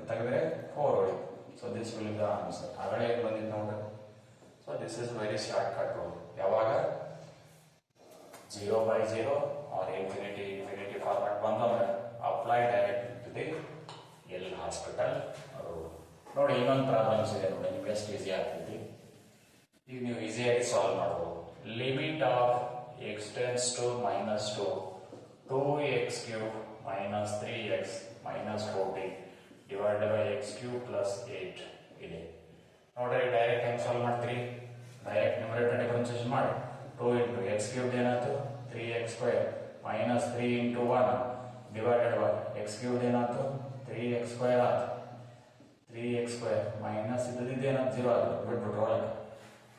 ತೆಗೆದ್ರೆ 4 ಉಳಿಯಿತು. So this will be the answer. ಆಗಲೇ ಏನು ಬಂದಿದ್ದು ನೋಡ್ರಿ. So this is very short cut rule. ಯಾವಾಗ 0/0 ಆರ್ ಇನ್ಫಿನಿಟಿ ಫಾರ್ಮ್ಯಾಟ್ ಬಂದಂದ್ರೆ apply direct to the L hospital rule. ನೋಡಿ ಇನ್ನೊಂದು ಪ್ರಾಬ್ಲಮ್ಸ್ ಇದೆ ನೋಡಿ, ನಿಮ್ಗೆ ಎಷ್ಟು ಈಸಿ ಆಗ್ತೈತಿ. ಈಗ ನೀವು ಈಸಿಯಾಗಿ ಸಾಲ್ವ್ ಮಾಡ್ಬೋದು. Limit of x tends to -2 2x cube minus 3x minus 14 divided by x cube plus 8 ಇದೆ. ನೋಡ್ರಿ ಡೈರೆಕ್ಟ್ ಹೆಂಗ್ ಸಾಲ್ವ್ ಮಾಡ್ತೀರಿ, ಡೈರೆಕ್ಟ್ ನ್ಯೂಮರೇಟರ್ ಡಿಫರೆನ್ಸಿಯೇಷನ್ ಮಾಡಿ. 2 ಇಂಟು ಎಕ್ಸ್ ಕ್ಯೂಬ್ ಏನಾಯ್ತು 3x square minus 3 into 1 divided by X cube ಏನಾಯ್ತು 3x square ಆಯ್ತು. 3x square minus ಇದೇನಾಯ್ತು 0 ಆಯ್ತು, ಬಿಟ್ಬಿಟ್ರು ಒಳಗೆ.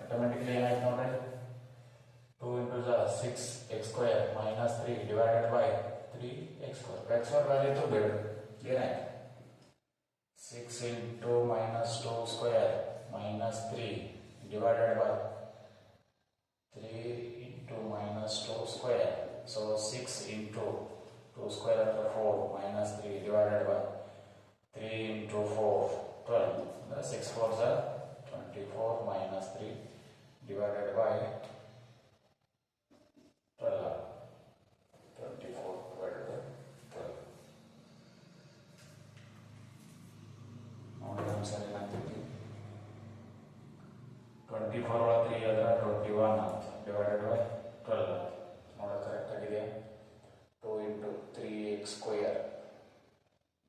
ಆಟೋಮೆಟಿಕ್ಲಿ ಏನಾಯ್ತು ನೋಡ್ರಿ 2 into 6x square minus 3 divided by 3x square. x square value to ಬೇಡ ಏನಾಯ್ತು 6 into -2 square minus 3 divided by 3 into -2 square. So 6 into 2 square into 4 minus 3 divided by 3 into 4 12. The 6 4s are 24 minus 3 divided by 12. 24 divided by 12. ನೋಡಿ answer ಏನಾಗ್ತೈತಿ 24 ಒಳಗೆ 3 ಅದರ 21 ಅಂತ divided by 12 ಅಂತ ನೋಡಿ correct ಆಗಿದೆ. 2 into 3x square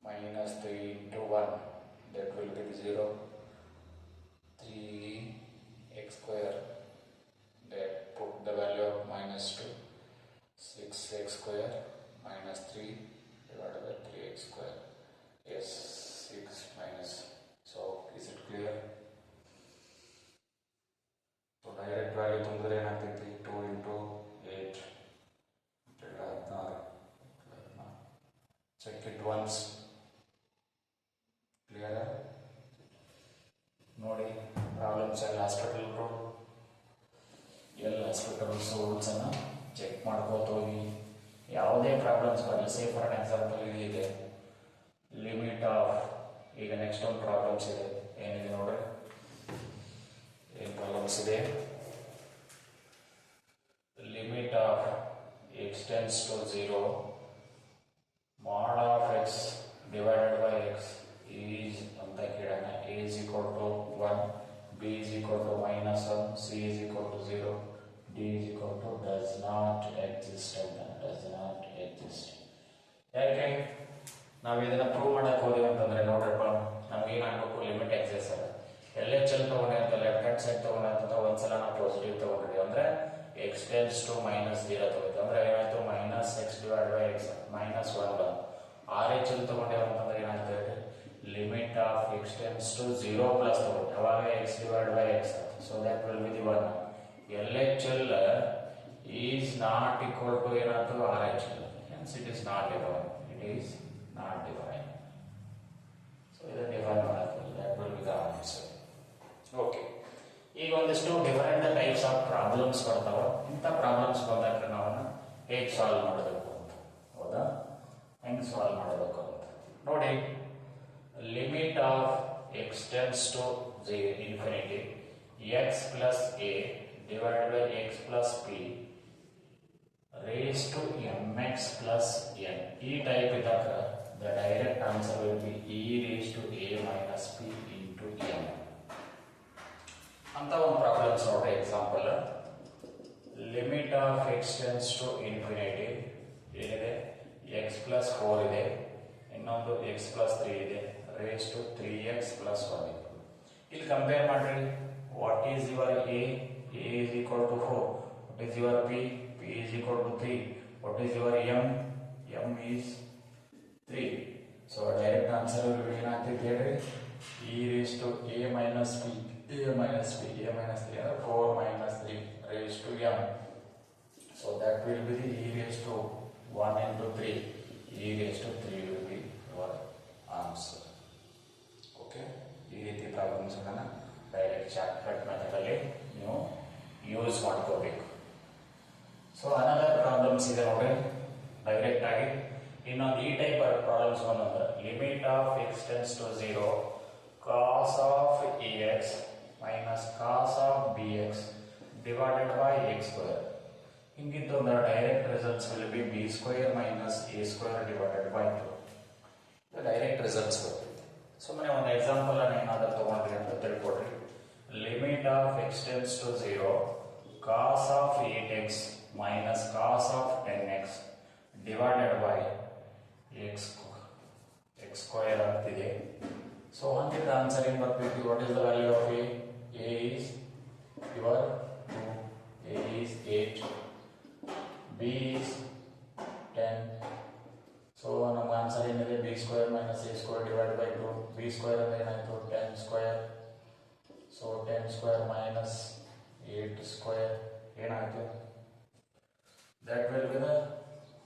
minus 3 into 1 that will be 0. 3x square that put the value of -2. 6x square minus 3 divided by 3x square. Yes, 6 minus. So is it clear? So direct value ತುಂಬಿದ್ರೆ ಏನಾಗ್ತೈತಿ 2 into 8 check it once. Clear? ನೋಡಿ problems ಎಲ್ಲ L'Hospital rule L'Hospital ಅನ್ನ check ಮಾಡ್ಕೋತ ಹೋಗಿ. ಯಾವುದೇ problems ಬರಲಿ, say for example ಇದೆ limit of, ಈಗ ನೆಕ್ಸ್ಟ್ ಒಂದು ಪ್ರಾಬ್ಲಮ್ಸ್ ಇದೆ. ಏನಿದೆ ನೋಡ್ರಿ, ಏನು ಪ್ರಾಬ್ಲಮ್ಸ್ ಇದೆ, limit of x tends to 0 mod of x divided by x is C is equal to 0, D is equal to does not exist ಅಂತ does not exist. ಯಾಕೆ ನಾವು ಇದನ್ನ ಪ್ರೂವ್ ಮಾಡಕ್ಕೆ ಹೋದಿವಿ ಅಂತಂದ್ರೆ ನೋಡ್ರಪ್ಪ ನಮ್ಗೆ ಏನಾಗಬೇಕು ಲಿಮಿಟ್ ಎಕ್ಸಿಸ್ಟ್ ಅಲ್ಲ ಎಲ್ ಎಚ್ ಎಲ್ ತಗೊಂಡೆ ಅಂತ ಲೆಫ್ಟ್ ಹ್ಯಾಂಡ್ ಸೈಡ್ ತಗೊಂಡೆ ಅಂತ ಒಂದ್ಸಲ ನಾವು ಪಾಸಿಟಿವ್ ತಗೊಂಡಿದ್ವಿ ಅಂದ್ರೆ x tends to minus 0 ತಗೋತೀವಿ ಅಂದ್ರೆ ಏನಾಯ್ತು minus x divide by x minus 1 or H L ತಗೊಂಡೇವ ಅಂತಂದ್ರೆ ಏನಾಗ್ತದೆ limit of x tends to 0 plus ತಗೋತೀವಿ ಅವಾಗ x divide by x so that will be the 1 L H L is not equal to ಏನಾಯ್ತು or H L hence it is not defined. It is not defined. So ಇದು define ಮಾಡಬೇಕು that will be the answer. Okay. ಈಗ ಒಂದಿಷ್ಟು different types of problems ಬರ್ತಾವ ಇಂಥ problems ಬಂದಾಗ ನಾವು ಹೇಗೆ ಸಾಲ್ವ್ ಮಾಡಬೇಕು ಅಂತ ಹೌದಾ ಹೆಂಗೆ ಸಾಲ್ವ್ ಮಾಡಬೇಕು ಅಂತ ನೋಡಿ limit of x tends to infinity x plus a divide by x plus p raised to mx plus n. E type idak the direct answer will be e raised to a minus p into n. Anta one problems note example limit of x tends to infinity ಏನಿದೆ x plus 4 ಇದೆ ಇನ್ನೊಂದು x plus 3 ಇದೆ raised to 3x plus 1 ಇದೆ ಇಲ್ಲಿ compare ಮಾಡ್ರಿ what is your a is equal to 4 what is your p is equal to 3. What is your m? M is 3. So direct answer will be e raised to a minus p, a minus p, a minus 3, 4 minus 3 raised to m. So that will be the e raised to 1 into 3. E raised to 3 will be your answer. Okay? ಈ ರೀತಿ problems ಅನ್ನು direct shortcut method ಅಲ್ಲಿ ನೀವು use ಮಾಡ್ಕೋಬೇಕು. So another problems ಇದೆ ನೋಡಿ direct ಆಗಿ ಇನ್ನೊಂದು ಈ ಟೈಪ್ ಪ್ರಾಬ್ಲಮ್ಸ್ ಬಂದಂದ್ರೆ limit of x tends to 0 cos of x minus cos of b x divided by x square ಹಿಂಗಿತ್ತು ಅಂದ್ರೆ direct results will be b square minus a square divided by 2 direct results ಬರ್ತೈತೆ ಸುಮ್ಮನೆ ಒಂದು example ಅನ್ನು ಏನಾದರೂ ತಗೊಂಡ್ರಿ ಅಂತ ತಿಳ್ಕೊಡ್ರಿ limit of x tends to 0 cos of 8x minus cos of 10x divided by x square ಆಗ್ತಿದೆ ಸೊ ಅಂತಿದ ಆನ್ಸರ್ ಏನು ಬರ್ತೈತಿ what is the value of a is your 2 a is 8 b is 10 so ನಮ್ಮ answer ಏನಿದೆ b square minus a square divided by 2 b square ಅಂದ್ರೆ ಏನಾಯ್ತು 10 square so 10 square minus 8 square ಏನಾಯ್ತು that will be the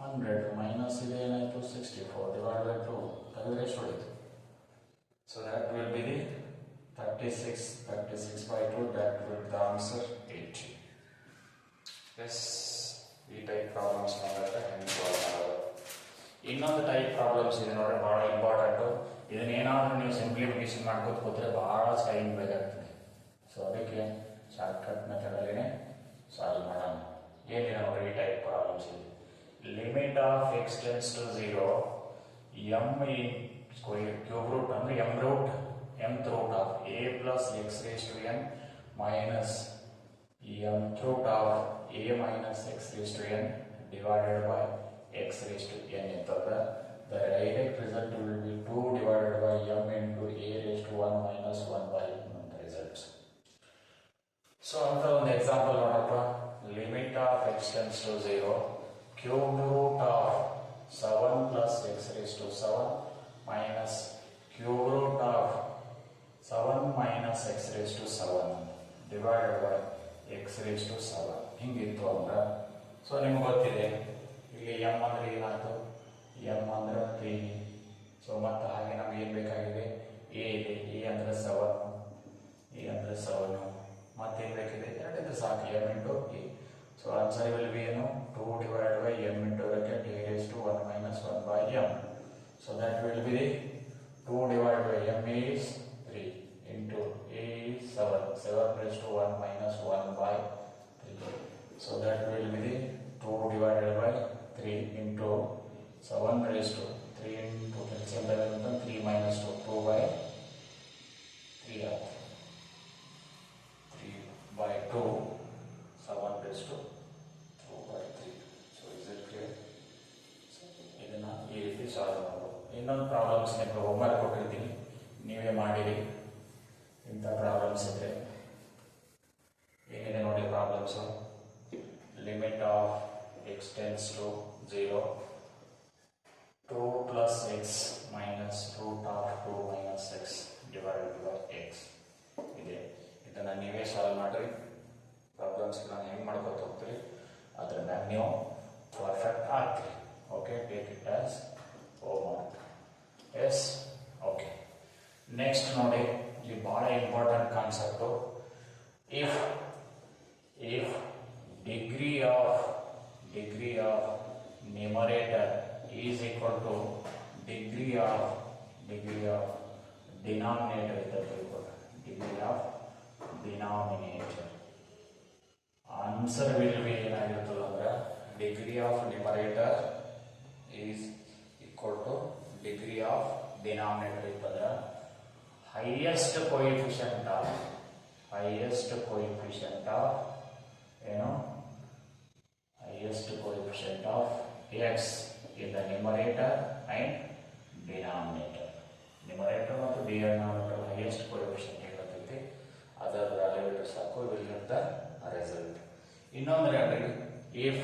100 minus ಇದೆ ಏನಾಯ್ತು 64 divided by 2 ತೆಗೆದ್ರೆ ಎಷ್ಟು ಉಳಿತು so that will be the 36 by 2 that will be the answer 80 yes ಈ type problems ಮಾಡಿದ್ರೆ ಹೆಂಗೆ ಸಾಲ್ವ್ ಮಾಡೋದು ಇನ್ನೊಂದು ಟೈಪ್ ಪ್ರಾಬ್ಲಮ್ಸ್ ಇದೆ ನೋಡಿ ಭಾಳ ಇಂಪಾರ್ಟೆಂಟು ಇದನ್ನೇನಾದ್ರೂ ನೀವು ಸಿಂಪ್ಲಿಫಿಕೇಶನ್ ಮಾಡ್ಕೋತ ಕೂತ್ರೆ ಭಾಳ ಟೈಮ್ ಬೇಕಾಗ್ತದೆ ಸೊ ಅದಕ್ಕೆ ಶಾರ್ಟ್ಕಟ್ ಮೆಥಡಲ್ಲಿನೇ ಸಾಲ್ವ್ ಮಾಡೋಣ ಏನಿದೆ ನೋಡಿ ಈ ಟೈಪ್ ಪ್ರಾಬ್ಲಮ್ಸ್ ಇದೆ limit of x tends to 0 m in square cube root ಅಂದ್ರೆ m root mth root of a plus x raised to n minus mth root of a minus x raised to n divided by x raised to n ಇರ್ತದೆ the direct result will be 2 divided by m into a raised to 1 minus 1 by the results. So ಅಂತ ಒಂದು example ನೋಡಪ್ಪ limit of x tends to 0 cube root of 7 plus x raised to 7 minus cube root of 7 minus x raised to 7 divided by x raised to 7 ಹಿಂಗಿತ್ತು ಅಂದ್ರೆ so ನಿಮ್ಗೆ ಗೊತ್ತಿದೆ ಇಲ್ಲಿ m ಅಂದ್ರೆ ಏನಾಯ್ತು m ಅಂದ್ರೆ 3 ಸೊ ಮತ್ತೆ ಹಾಗೆ ನಮ್ಗೆ ಏನು ಬೇಕಾಗಿದೆ a ಇದೆ a ಅಂದ್ರೆ 7 a ಅಂದ್ರೆ 7 ಮತ್ತೇನು ಬೇಕಿದೆ ಎರಡಿದ್ರೆ ಸಾಕು m into a so answer will be 2 divided by m into bracket a raised to 1 minus 1 by m so that will be 2 divided by m is 3 into a is 7 raised to 1 minus 1 by 3 so that will be 2 divided by 3 into 7 raised to 3 into 3 minus 2 by 3 3 by 2 ಇನ್ನೊಂದು problems ನಿಮಗೆ homework ಕೊಟ್ಟಿರ್ತೀನಿ, ನೀವೇ ಮಾಡಿರಿ. ಇಂಥ problems ಇದ್ರೆ ಏನಿದೆ ನೋಡಿ problems. Limit of x tends to 0, 2 plus x minus root of 2 minus x divided by x ಇದೆ. ಇದನ್ನು ನೀವೇ ಸಾಲ್ವ್ ಮಾಡಿರಿ. ಪ್ರಾಬ್ಲಮ್ಸ್ ನಾನು ಹೆಂಗೆ ಮಾಡ್ಕೊತ ಹೋಗ್ತೀರಿ ಅದ್ರ ಮ್ಯಾಗ ನೀವು ಪರ್ಫೆಕ್ಟ್ ಆಗ್ತೀರಿ. Okay, take it as homework. Yes, okay. Next ನೋಡಿ, ಇಲ್ಲಿ ಭಾಳ important concept. If degree of numerator is equal to degree of denominator is equal to degree of denominator. Answer will be ಏನಾಗಿರ್ತದೆ ಅಂದ್ರೆ degree of numerator is equal to degree of denominator ಇರ್ತದೆ. highest coefficient of ಏನು highest coefficient of x in the numerator and denominator. Numerator ಮತ್ತು denominator highest coefficient ಇರುತ್ತದೆ. ಅದರ value ಸಾಕು, will get the result. ಇನ್ನೊಂದು ಹೇಳ್ರಿ, if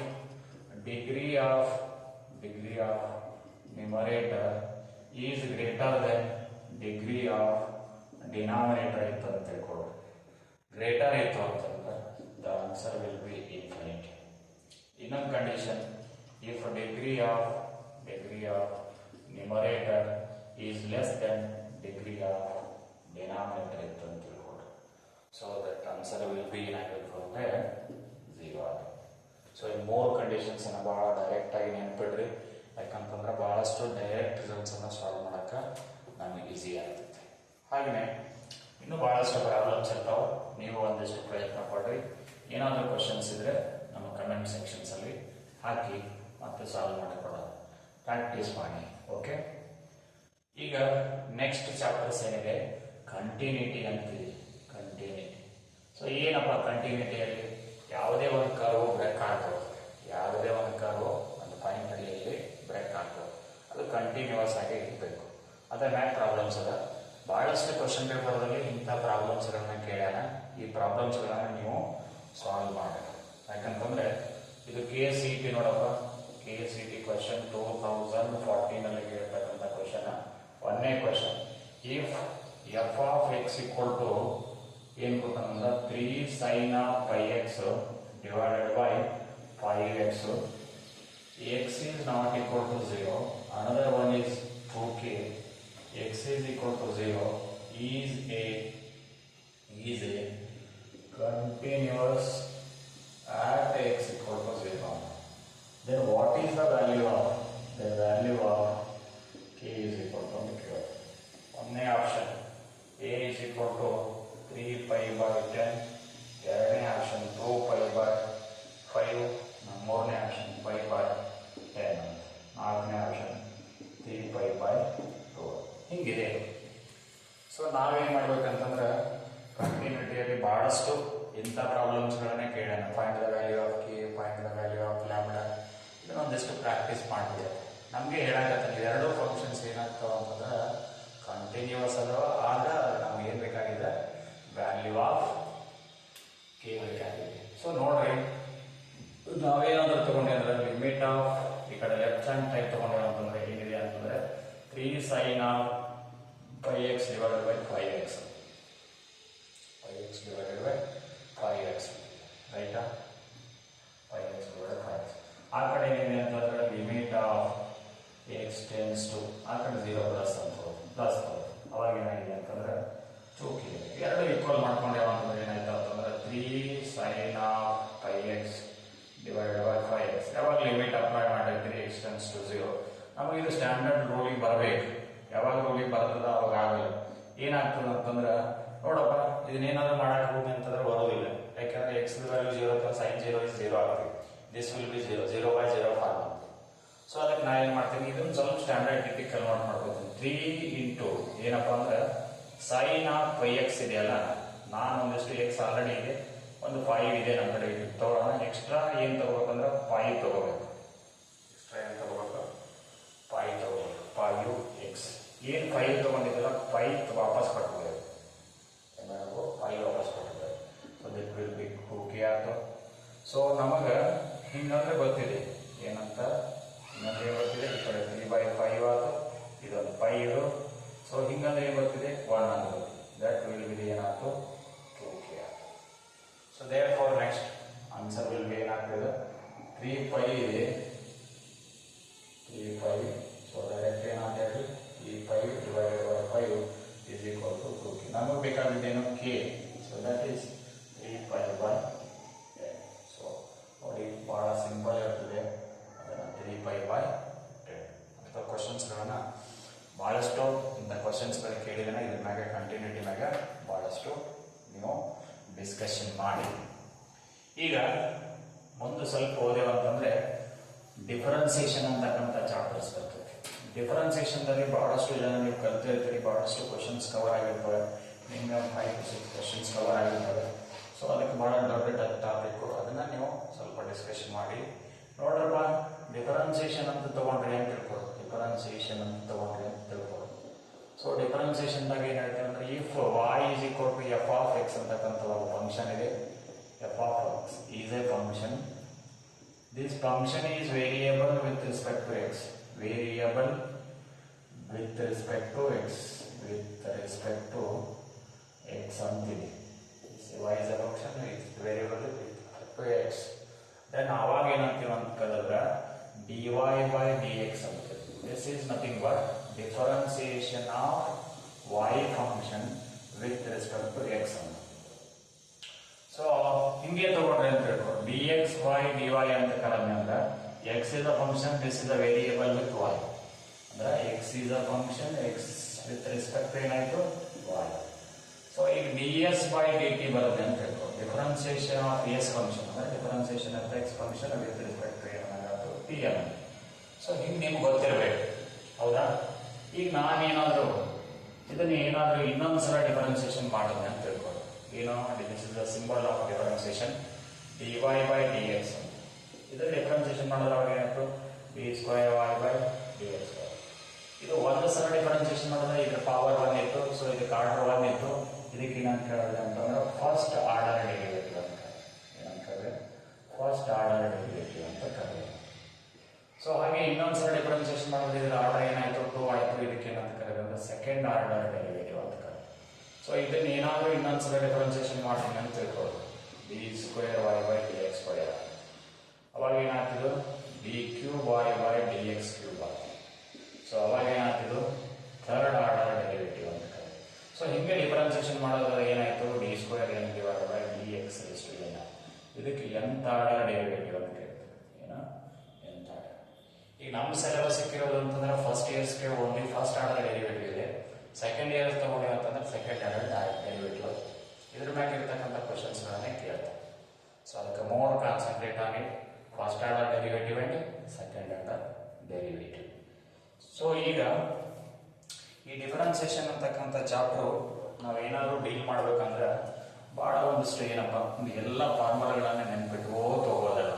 degree of numerator is greater than degree of denominator ಇತ್ತು ಅಂತ ತಿಳ್ಕೊಳ್ಳಿ. ಗ್ರೇಟರ್ ಇತ್ತು ಅಂತಂದ್ರೆ the answer will be infinite. ಇನ್ನೊಂದು condition, if degree of numerator is less than degree of denominator ಇತ್ತು ಅಂತ ತಿಳ್ಕೊಳ್ಳಿ. So that answer will be ಏನಾಗಿರ್ತದೆ 0 ಆಗಿ. ಸೊ ಈ 3 ಕಂಡೀಷನ್ಸ್ ಅನ್ನ ಬಹಳ ಡೈರೆಕ್ಟ್ ಆಗಿ ನೆನ್ಪಿಡ್ರಿ. ಯಾಕಂತಂದ್ರೆ ಬಹಳಷ್ಟು ಡೈರೆಕ್ಟ್ ರಿಸಲ್ಟ್ಸ್ ಅನ್ನ ಸಾಲ್ವ್ ಮಾಡಕ್ಕೆ ನಮಗೆ ಈಸಿ ಆಗ್ತೈತೆ. ಹಾಗೆಯೇ ಇನ್ನೂ ಬಹಳಷ್ಟು ಪ್ರಾಬ್ಲಮ್ಸ್ ಇರ್ತಾವೆ. ನೀವು ಒಂದಿಷ್ಟು ಪ್ರಯತ್ನ ಪಡ್ರಿ. ಏನಾದರೂ ಕ್ವಶನ್ಸ್ ಇದ್ರೆ ನಮ್ಮ ಕಮೆಂಟ್ ಸೆಕ್ಷನ್ಸ್ ಅಲ್ಲಿ ಹಾಕಿ ಮತ್ತೆ ಸಾಲ್ವ್ ಮಾಡಿಕೊಡೋದು ಪ್ರಾಕ್ಟೀಸ್ ಮಾಡಿ. ಓಕೆ, ಈಗ ನೆಕ್ಸ್ಟ್ ಚಾಪ್ಟರ್ಸ್ ಏನಿದೆ ಕಂಟಿನ್ಯೂಟಿ ಅಂತೀವಿ. ಕಂಟಿನ್ಯೂಟಿ. ಸೊ ಏನಪ್ಪ ಕಂಟಿನ್ಯೂಟಿಯಲ್ಲಿ ಯಾವುದೇ ಒಂದು ಕರ್ವ್ ಬ್ರೇಕ್ ಆಗ್ಬೋದು, ಯಾವುದೇ ಒಂದು ಕರ್ವ್ ಒಂದು ಪಾಯಿಂಟ್ ಅಡಿಯಲ್ಲಿ ಬ್ರೇಕ್ ಆಗ್ಬೋದು, ಅದು ಕಂಟಿನ್ಯೂಸ್ ಆಗಿ ಇರಬೇಕು. ಅದ್ರ ಮ್ಯಾಕ್ ಪ್ರಾಬ್ಲಮ್ಸ್ ಅದ. ಬಹಳಷ್ಟು ಕ್ವಶನ್ ಪೇಪರ್ದಲ್ಲಿ ಇಂಥ ಪ್ರಾಬ್ಲಮ್ಸ್ಗಳನ್ನ ಕೇಳ್ಯಾನ. ಈ ಪ್ರಾಬ್ಲಮ್ಸ್ಗಳನ್ನ ನೀವು ಸಾಲ್ವ್ ಮಾಡಿ. ಯಾಕಂತಂದ್ರೆ ಇದು KCET ನೋಡಪ್ಪ, KCET ಕ್ವಶನ್ 2014 ಕೇಳ್ತಕ್ಕಂಥ ಕ್ವಶನ್. ಒಂದನೇ question, if f of x equal to ಏನು ಕೊಟ್ಟಂದ್ರೆ 3 sin of pi x divided by 5x, x is not equal to 0, another one is 2k, x is equal to 0, is a continuous at x equal to 0. Then what is the value of k is equal to q? ಒಂದನೇ option a is equal to 3 pi by 10, ಎರಡನೇ option 2 pi by 5, ಮೂರನೇ option 5 by 10, ನಾಲ್ಕನೇ option 3 pi by 2. ಹಿಂಗಿದೆ. So ನಾವೇನು ಮಾಡ್ಬೇಕಂತಂದ್ರೆ ಕಂಟಿನ್ಯೂಟಿಯಲ್ಲಿ ಬಹಳಷ್ಟು ಇಂಥ ಪ್ರಾಬ್ಲಮ್ಸ್ಗಳನ್ನೇ ಕೇಳೋಣ. Find the value of k, find the value of lambda, ಇದನ್ನೊಂದಿಷ್ಟು ಪ್ರಾಕ್ಟೀಸ್ ಮಾಡ್ತೀವಿ. ನಮಗೆ ಹೇಳಕತ್ತೀನಿ ಎರಡೂ ಫಂಕ್ಷನ್ಸ್ ಏನಾಗ್ತಾವ ಅಂತಂದ್ರೆ ಕಂಟಿನ್ಯೂಸ್ ಅದಾವ. ಆಗ ನಮ್ಗೆ ಏನು ಬೇಕಾಗಿದೆ, ವ್ಯಾಲ್ಯೂ ಆಫ್ ಕೆ ಬೇಕಾಗಿದೆ. ಸೊ ನೋಡ್ರಿ, ನಾವೇನಾದ್ರೂ ತಗೊಂಡೆ ಅಂದ್ರೆ ಲಿಮಿಟ್ ಆಫ್ ಈ ಕಡೆ ಲೆಫ್ಟ್ ಹ್ಯಾಂಡ್ ಟೈಪ್ ತಗೊಂಡೇವ ಅಂತಂದ್ರೆ ಏನಿದೆ ಅಂತಂದ್ರೆ 3 sin of pi x divided by 5x, 5x divided by 5x, ರೈಟಾ? 5x divided by 5x. ಆ ಕಡೆ ಏನಿದೆ ಅಂತಂದ್ರೆ limit of x tends to, ಆ ಕಡೆ 0 ಪ್ಲಸ್ ಅವಾಗ ಏನಾಗಿದೆ ಅಂತಂದ್ರೆ 2k. ಎರಡು ಈಕ್ವಲ್ ಮಾಡ್ಕೊಂಡೇವ ಅಂತಂದ್ರೆ ಏನಾಯ್ತು ಅಂತಂದ್ರೆ 3 sin of pi x divided by 5x. ಯಾವಾಗ ಲಿಮಿಟ್ ಅಪ್ಲೈ ಮಾಡಿರ್ತೀರಿ x ಟೆನ್ಸ್ ಟು 0, ನಮಗೆ ಇದು ಸ್ಟ್ಯಾಂಡರ್ಡ್ ರೂಲಿಗೆ ಬರಬೇಕು. ಯಾವಾಗ ರೂಲಿಗೆ ಬರ್ತದ ಅವಾಗ ಆಗಲ್ಲ. ಏನಾಗ್ತದೆ ಅಂತಂದ್ರೆ ನೋಡಪ್ಪ, ಇದನ್ನೇನಾದ್ರೂ ಮಾಡಕ್ ಹೋಗಿ ಅಂತಂದ್ರೆ ಬರೋದಿಲ್ಲ. ಯಾಕಂದ್ರೆ x value 0 plus sin 0 is 0 ಆಗ್ತದೆ. This will be 0 by 0 form. So ಅದಕ್ಕೆ ನಾ ಏನ್ ಮಾಡ್ತೀನಿ, ಇದನ್ನ ಸ್ವಲ್ಪ ಸ್ಟ್ಯಾಂಡರ್ಡ್ ಟಿಪಿಕ್ ಕನ್ವರ್ಟ್ ಮಾಡ್ಕೊತೀನಿ. 3 ಇಂಟು ಏನಪ್ಪಾ ಅಂದ್ರೆ sin of pi x ಇದೆಯಲ್ಲ, ನಾನು ಒಂದಿಷ್ಟು x ಆಲ್ರೆಡಿ ಇದೆ, ಒಂದು 5 ಇದೆ ನಮ್ಮ ಕಡೆ ತಗೊಳ್ಳೋಣ. ಎಕ್ಸ್ಟ್ರಾ ಏನ್ ತಗೋಬೇಕಂದ್ರೆ 5 ತಗೋಬೇಕು. ಎಕ್ಸ್ಟ್ರಾ ಏನ್ ತಗೋಬೇಕು, 5 ತಗೋಬೇಕು. 5x X. ಏನು 5 ತೊಗೊಂಡಿದ್ದಲ್ಲ 5 ವಾಪಸ್ ಕೊಟ್ಬಿಡೋದು, ಏನಾದ್ರು 5 ವಾಪಸ್ ಕೊಟ್ಬಿಡೋದು. So that will be okay ಆಯ್ತು. ಸೊ ನಮಗೆ ಹಿಂಗಂದ್ರೆ ಗೊತ್ತಿದೆ ಏನಂತ, ಹಿಂಗಂದ್ರೆ ಏನು ಗೊತ್ತಿದೆ, ಈ ಕಡೆ 3/5 ಆಯ್ತು, ಇದೊಂದು 5. ಸೊ ಹಿಂಗಂದ್ರೆ ಏನು ಗೊತ್ತಿದೆ 1 ಅಂತ ಗೊತ್ತಿದೆ. ದಟ್ ವಿಲ್ ಬಿ ಏನಾಯ್ತು 2k ಆಯ್ತು. So therefore next answer will be ಏನಾಗ್ತದೆ 3π ಇದೆ 3π. ಸೊ ಡೈರೆಕ್ಟ್ ಏನಾಗ್ತಾ ಹೇಳಿ 3π / 5 is equal to 2k. ನಮಗೆ ಬೇಕಾಗಿದ್ದೇನು k. So that is 3π/10. So ನೋಡಿ ಬಹಳ ಸಿಂಪಲ್ ಇರ್ತದೆ, ಅದನ್ನು 3π/10. ಅಂತ ಕ್ವಶನ್ಸ್ಗಳನ್ನ ಭಾಳಷ್ಟು ಇಂಥ ಕ್ವಶನ್ಸ್ಗಳು ಕೇಳಿದ್ರೆ ಇದ್ರ ಮ್ಯಾಗೆ ಕಂಟಿನ್ಯೂಟಿ ಮ್ಯಾಗೆ ಭಾಳಷ್ಟು ನೀವು ಡಿಸ್ಕಷನ್ ಮಾಡಿ. ಈಗ ಮುಂದೆ ಸ್ವಲ್ಪ ಓದೇವಂತಂದ್ರೆ ಡಿಫರೆನ್ಸಿಯೇಷನ್ ಅಂತಕ್ಕಂಥ ಚಾಪ್ಟರ್ಸ್ ಬರ್ತದೆ. ಡಿಫರೆನ್ಸಿಯೇಷನ್ದಲ್ಲಿ ಬಹಳಷ್ಟು ಜನ ನೀವು ಕಲ್ತಿರ್ತೀರಿ, ಬಹಳಷ್ಟು ಕ್ವಶನ್ಸ್ ಕವರ್ ಆಗಿರ್ತವೆ, ಮಿನಿಮಮ್ 5 to 6 ಕ್ವಶನ್ಸ್ ಕವರ್ ಆಗಿರ್ತವೆ. ಸೊ ಅದಕ್ಕೆ ಬಹಳ ದೊಡ್ಡ ಟಾಪಿಕ್, ಅದನ್ನ ನೀವು ಸ್ವಲ್ಪ ಡಿಸ್ಕಷನ್ ಮಾಡಿ ನೋಡ್ರಪ್ಪ. ಡಿಫರೆನ್ಸಿಯೇಷನ್ ಅಂತ ತಗೊಂಡ್ರಿ ಅಂತ ತಿಳ್ಕೊಳ್ಳಿ, ಡಿಫರೆನ್ಸಿಯೇಷನ್ ಅಂತ ತಗೊಂಡ್ರಿ ಅಂತ ತಿಳ್ಕೊಳ್ಳಿ. ಸೊ ಡಿಫರೆನ್ಸಿಯೇಷನ್ದಾಗ ಏನು ಹೇಳ್ತೀವಿ ಅಂದ್ರೆ if y is equal to f of x ಅಂತಕ್ಕಂಥ ಒಂದು ಫಂಕ್ಷನ್ ಇದೆ. f of x is a function. This function is variable with respect to x. Variable with respect to x. With respect to x ಅಂತಿದೆ. y is a function, is variable with respect to x. Then ಅವಾಗ ಏನಂತೀವಿ ಅಂತ ಕೇಳಿದ್ರೆ dy/dx ಅಂತ. This is nothing but differentiation of y function with respect to x ಅಂತ. So ಹಿಂಗೆ ತಗೊಂಡ್ರೆ ಅಂತ ಹೇಳ್ಕೊಂಡು dx/dy ಅಂತ ಕರೆದ್ರೆ ಅಂದ್ರೆ x is a function, this is a variable with y. ಅಂದ್ರೆ x is a function, x with respect to ಏನಾಯ್ತು y. ಸೊ ಈಗ ds/dt ಬರುತ್ತೆ ಅಂತ ಹೇಳ್ಕೊಂಡು ಡಿಫರೆನ್ಸಿಯೇಷನ್ ಆಫ್ s ಫಂಕ್ಷನ್ ಅಂದ್ರೆ differentiation of x function with respect to ಏನಾಗುತ್ತೆ t ಅನ್ನೋದು. So ಹಿಂಗೆ ನಿಮ್ಗೆ ಗೊತ್ತಿರಬೇಕು, ಹೌದಾ? ಈಗ ನಾನೇನಾದರೂ ಇದನ್ನ ಏನಾದರೂ ಇನ್ನೊಂದ್ಸಲ ಡಿಫರೆನ್ಸಿಯೇಷನ್ ಮಾಡಿದೆ ಅಂತ ತಿಳ್ಕೊಳ್ಳಿ. ಏನು, this is the symbol of differentiation dy/dx. ಇದರ ಡಿಫರೆನ್ಸಿಯೇಷನ್ ಮಾಡಿದ್ರೆ ಅವಾಗ ಏನಾಯ್ತು d2y/dx. ಇದು ಒಂದು ಸಲ ಡಿಫರೆನ್ಸಿಯೇಷನ್ ಮಾಡಿದ್ರೆ ಇದ್ರ ಪವರ್ 1 ಇತ್ತು, ಸೊ ಇದಕ್ಕೆ ಆರ್ಡರ್ 1 ಇತ್ತು. ಇದಕ್ಕೆ ಏನಂತ ಹೇಳಿದ್ರೆ ಅಂತಂದ್ರೆ ಫಸ್ಟ್ ಆರ್ಡರ್ ಡೆರಿವೇಟಿವ್ ಅಂತ. ಏನಂತ ಹೇಳಿದ್ರೆ ಫಸ್ಟ್ ಆರ್ಡರ್ ಡೆರಿವೇಟಿವ್ ಅಂತ ಕರೆಯೋದು. ಸೊ ಹಾಗೆ ಇನ್ನೊಂದ್ಸಲ ಡಿಫರೆನ್ಸಿಯೇಷನ್ ಮಾಡಿದ್ರೆ ಇದರ ಆರ್ಡರ್ ಏನಾಯ್ತು 2 ಆಯ್ತು, ಇದಕ್ಕೆ ಏನಂತ ಕರೆಯೋದು ಸೆಕೆಂಡ್ ಆರ್ಡರ್ ಡೆರಿವೇಟಿವ್ ಅಂತ ಕರೆಯೋದು. ಸೊ ಇದನ್ನ ಏನಾದರೂ ಇನ್ನೊಂದ್ಸಲ ಡಿಫರೆನ್ಸಿಯೇಷನ್ ಮಾಡ್ತೀನಿ ಅಂತ ತಿಳ್ಕೊಳ್ಳೋದು d2y/dx². ಅವಾಗ ಏನಾಗ್ತಿದ್ದು d3y/dx3 ಆಗ್ತದೆ. ಸೊ ಅವಾಗ ಏನಾಗ್ತಿದ್ದು ಥರ್ಡ್ ಆರ್ಡರ್ ಡೆರಿವೇಟಿವ್ ಅಂತ ಕರೆಯೋದು. ಸೊ ಹಿಂಗೆ ಡಿಫರೆನ್ಸಿಯೇಷನ್ ಮಾಡೋದು ಏನಾಯ್ತು d²n/dx⁴n. ಇದಕ್ಕೆ nth ಆರ್ಡರ್ ಡೆರಿವೇಟಿವ್ ಅಂತ ಕರೀತಾರೆ. ಏನ nth ಆರ್ಡರ್. ಈಗ ನಮ್ಮ ಸಿಲೆಬಸ್ ಸಿಕ್ಕಿರೋದು ಅಂತಂದ್ರೆ ಫಸ್ಟ್ ಇಯರ್ಸ್ಗೆ ಓನ್ಲಿ ಫಸ್ಟ್ ಆರ್ಡರ್ ಡೆರಿವೇಟಿವ್ ಇದೆ. ಸೆಕೆಂಡ್ ಇಯರ್ಸ್ ತಗೊಂಡು ಅಂತಂದ್ರೆ ಸೆಕೆಂಡ್ ಆರ್ಡರ್ ಡೆರಿವೇಟಿವ್. ಇದ್ರ ಮ್ಯಾಗ ಇರ್ತಕ್ಕಂಥ ಕ್ವಶನ್ಸ್ಗಳನ್ನೇ ಕೇಳ್ತಾರೆ. ಸೊ ಅದಕ್ಕೆ ಮೋರ್ ಕಾನ್ಸಂಟ್ರೇಟ್ ಆಗಿ first order derivative and second order derivative. So ಈಗ ಈ ಡಿಫರೆನ್ಸಿಯೇಷನ್ ಅಂತಕ್ಕಂಥ ಚಾಪ್ಟರ್ ನಾವೇನಾದರೂ ಡೀಲ್ ಮಾಡ್ಬೇಕಂದ್ರೆ ಭಾಳ ಒಂದಿಷ್ಟು ಏನಪ್ಪ ಎಲ್ಲ ಫಾರ್ಮುಲಾಗಳನ್ನ ನೆನ್ಪಿಟ್ಕೋತ ಹೋಗೋದಲ್ಲ.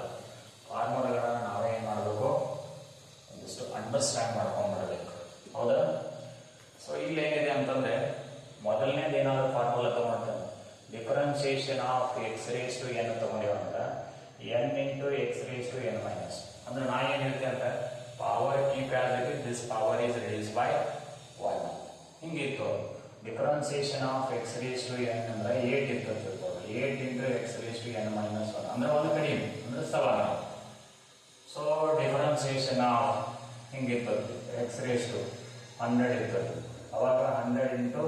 ಫಾರ್ಮುಲಾಗಳನ್ನ ನಾವೇ ಏನು ಮಾಡಬೇಕು, ಒಂದಿಷ್ಟು ಅಂಡರ್ಸ್ಟ್ಯಾಂಡ್ ಮಾಡ್ಕೊಂಡ್ಬಿಡಬೇಕು, ಹೌದಾ? ಸೊ ಇಲ್ಲಿ ಏನಿದೆ ಅಂತಂದ್ರೆ ಮೊದಲನೇದು ಏನಾದರೂ ಫಾರ್ಮುಲಾ ತಗೊಂಡ್ರೆ differentiation of x⁻n ತಗೊಂಡಿವಂದ್ರೆ n × x⁻n-. ಅಂದ್ರೆ ನಾ ಏನು ಹೇಳ್ತೇನೆ ಅಂದ್ರೆ power keep as it is, this power is reduce by 1. ಹಿಂಗಿತ್ತು. ಡಿಫರೆನ್ಸಿಯೇಷನ್ ಆಫ್ x⁻n ಅಂದ್ರೆ 8 ಇತ್ತು ತಿಳ್ಕೊಳ್ಳಿ. 8 × x⁻n-1 ಅಂದ್ರೆ ಒಂದು ಕಡಿಮೆ ಅಂದ್ರೆ 7. ಸೊ ಡಿಫರೆನ್ಸಿಯೇಷನ್ ಆಫ್ ಹಿಂಗಿತ್ತು x⁻100 ಇರ್ತದೆ, ಅವಾಗ 100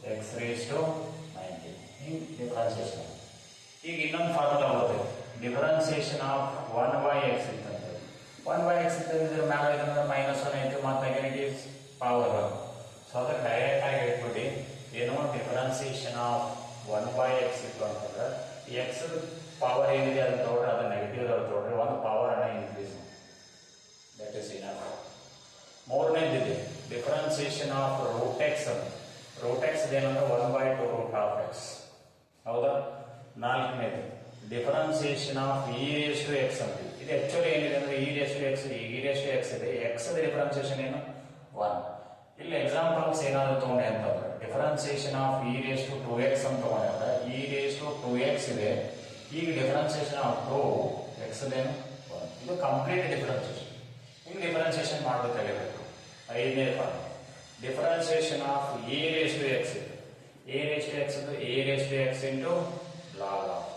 × x⁻90 ಹಿಂಗೆ ಡಿಫರೆನ್ಸಿಯೇಷನ್. ಈಗ ಇನ್ನೊಂದು ಫಾರ್ಮುಲಾ ಬರುತ್ತೆ, ಡಿಫರೆನ್ಸಿಯೇಷನ್ ಆಫ್ 1/x ಇತ್ತಂತೆ. 1/x ಇದ್ರ ಮ್ಯಾಲೆ ಇದಂದ್ರೆ -1 ಐತೆ, ಮತ್ತೆ ನೆಗೆಟಿವ್ ಪವರ್ 1. ಸೊ ಅದಕ್ಕೆ ಡೈರೆಕ್ಟ್ ಆಗಿ ಹೇಳ್ಬಿಟ್ಟು ಏನೋ ಡಿಫರೆನ್ಸಿಯೇಷನ್ ಆಫ್ 1/x ಇತ್ತು ಅಂತಂದ್ರೆ ಎಕ್ಸ್ ಪವರ್ ಏನಿದೆ ಅದನ್ನ ತಗೊಳ್ರಿ, ಅದು ನೆಗೆಟಿವ್ ತಗೊಳ್ರಿ, ಒಂದು ಪವರ್ ಅನ್ನ ಇನ್ಕ್ರೀಸ್. That is enough. ಮೂರನೇದಿದೆ ಡಿಫರೆನ್ಸಿಯೇಷನ್ ಆಫ್ √x ಅಂತ. √x ಏನಂದ್ರೆ 1/2√x, ಹೌದಾ? ನಾಲ್ಕನೇದು ಡಿಫರೆನ್ಸಿಯೇಷನ್ ಆಫ್ e⁻x ಅಂತ. ಇದು ಆಕ್ಚುಲಿ ಏನಿದೆ ಅಂದ್ರೆ e⁻x ಇದೆ, x ಡಿಫರೆನ್ಸಿಯೇಷನ್ ಏನು 1. ಇಲ್ಲಿ ಎಕ್ಸಾಂಪಲ್ಸ್ ಏನಾದ್ರು ತಗೊಂಡೆ ಅಂತಂದ್ರೆ differentiation of e raise to 2x ಅಂತ ತಗೊಂಡ್ರೆ ಇ ರೇಸ್ ಟು 2x ಇದೆ. ಈಗ ಡಿಫರೆನ್ಸಿಯೇಷನ್ ಆಫ್ 2x ಏನು ಇದು ಕಂಪ್ಲೀಟ್ ಡಿಫರೆನ್ಸಿಯೇಷನ್. ಈಗ ಡಿಫರೆನ್ಸಿಯೇಷನ್ ಮಾಡಬೇಕಾಗಿರಬೇಕು. ಐದನೇ form differentiation of a raise to x ಇದೆ. ಎ ರೇಸ್ ಟು ಎಕ್ಸ್ ಇದು a raise to x into log of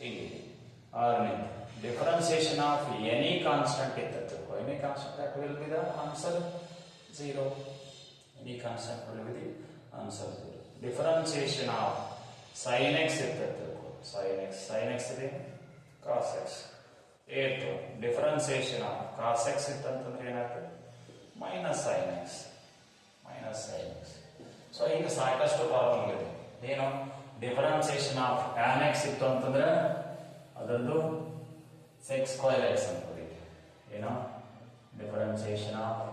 ಹೀಗೆ. ಆರನೇ ಡಿಫರೆನ್ಸಿಯೇಷನ್ ಆಫ್ ಎನಿ ಕಾನ್ಸ್ಟಂಟ್ ಇತ್ತು. Any constant that will be the answer 0. Any constant will be the answer 0. Differentiation of sin x ಇತ್ತು. sin x ಇದೆ cos x. ಏತು differentiation of cos x ಇತ್ತಂತಂದ್ರೆ ಏನಾಗ್ತದೆ minus sin x. So ಈಗ ಸಾಕಷ್ಟು problem ಇದೆ. ಏನು ಡಿಫರೆನ್ಸಿಯೇಷನ್ ಆಫ್ tan x ಇತ್ತು ಅಂತಂದ್ರೆ ಅದರದ್ದು sec square x ಅಂತ ಬರೀತೀವಿ. ಏನೋ ಡಿಫರೆನ್ಸಿಯೇಷನ್ ಆಫ್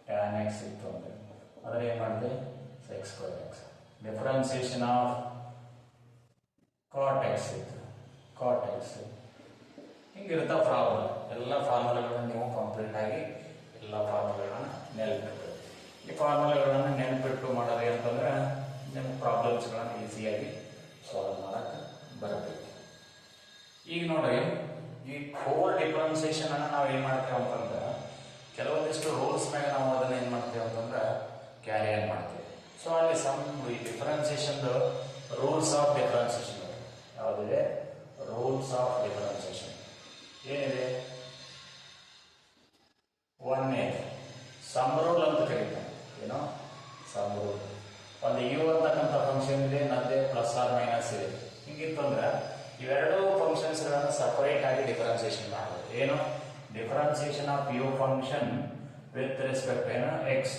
tan x ಇತ್ತು ಅಂದ್ರೆ ಅದರ ಏನ್ ಮಾಡಿದೆ sec square x. Differentiation of cot x ಇತ್ತು cot x. ಹಿಂಗಿರುತ್ತ ಫಾರ್ಮುಲಾ. ಎಲ್ಲ ಫಾರ್ಮುಲಾಗಳನ್ನು ನೀವು ಕಂಪ್ಲೀಟ್ ಆಗಿ ಎಲ್ಲ ಫಾರ್ಮುಲಾಗಳನ್ನು ನೆನಪಿಟ್ಟು ಈ ಫಾರ್ಮುಲಾಗಳನ್ನು ನೆನಪಿಟ್ಟು ಮಾಡೋದು ಅಂತಂದ್ರೆ ನಿಮ್ಮ ಪ್ರಾಬ್ಲಮ್ಸ್ಗಳನ್ನು ಈಸಿಯಾಗಿ ಸಾಲ್ವ್ ಮಾಡಕ್ಕೆ ಬರಬೇಕು. ಈಗ ನೋಡ್ರಿ ಈ 4 ಡಿಫರೆನ್ಸಿಯೇಷನ್ ಅನ್ನ ನಾವು ಏನ್ ಮಾಡ್ತೇವೆ ಅಂತಂದ್ರೆ ಕೆಲವೊಂದಿಷ್ಟು ರೂಲ್ಸ್ ಮೇಲೆ ನಾವು ಅದನ್ನ ಏನ್ ಮಾಡ್ತೇವೆ ಅಂತಂದ್ರೆ ಕ್ಯಾರಿ ಆನ್ ಮಾಡ್ತೇವೆ. ಸೊ ಅಲ್ಲಿ ಈ ಡಿಫರೆನ್ಸಿಯೇಷನ್ ರೂಲ್ಸ್ ಆಫ್ ಡಿಫರೆನ್ಸಿಯೇಷನ್ ಯಾವುದಿದೆ ರೂಲ್ಸ್ ಆಫ್ ಡಿಫರೆನ್ಸಿಯೇಷನ್ ಏನಿದೆ ಒಂದೇ ಸಮ್ ರೂಲ್ ಅಂತ ಕರೀತಾರೆ. ಏನೋ ಸಮ್ ರೂಲ್. ಒಂದು ಯು ಅಂತಕ್ಕಂಥ ಫಂಕ್ಷನ್ ಇದೆ, ನದ್ದೆ ಪ್ಲಸ್ ಆರ್ ಮೈನಸ್ ಇದೆ. ಹಿಂಗಿತ್ತು ಅಂದ್ರೆ ಇವೆರಡೂ ಫಂಕ್ಷನ್ಸ್ ಗಳನ್ನು ಸಪರೇಟ್ ಆಗಿ ಡಿಫರೆನ್ಸಿಯೇಷನ್ ಮಾಡಬಹುದು. ಏನು differentiation of u function with respect ಏನು x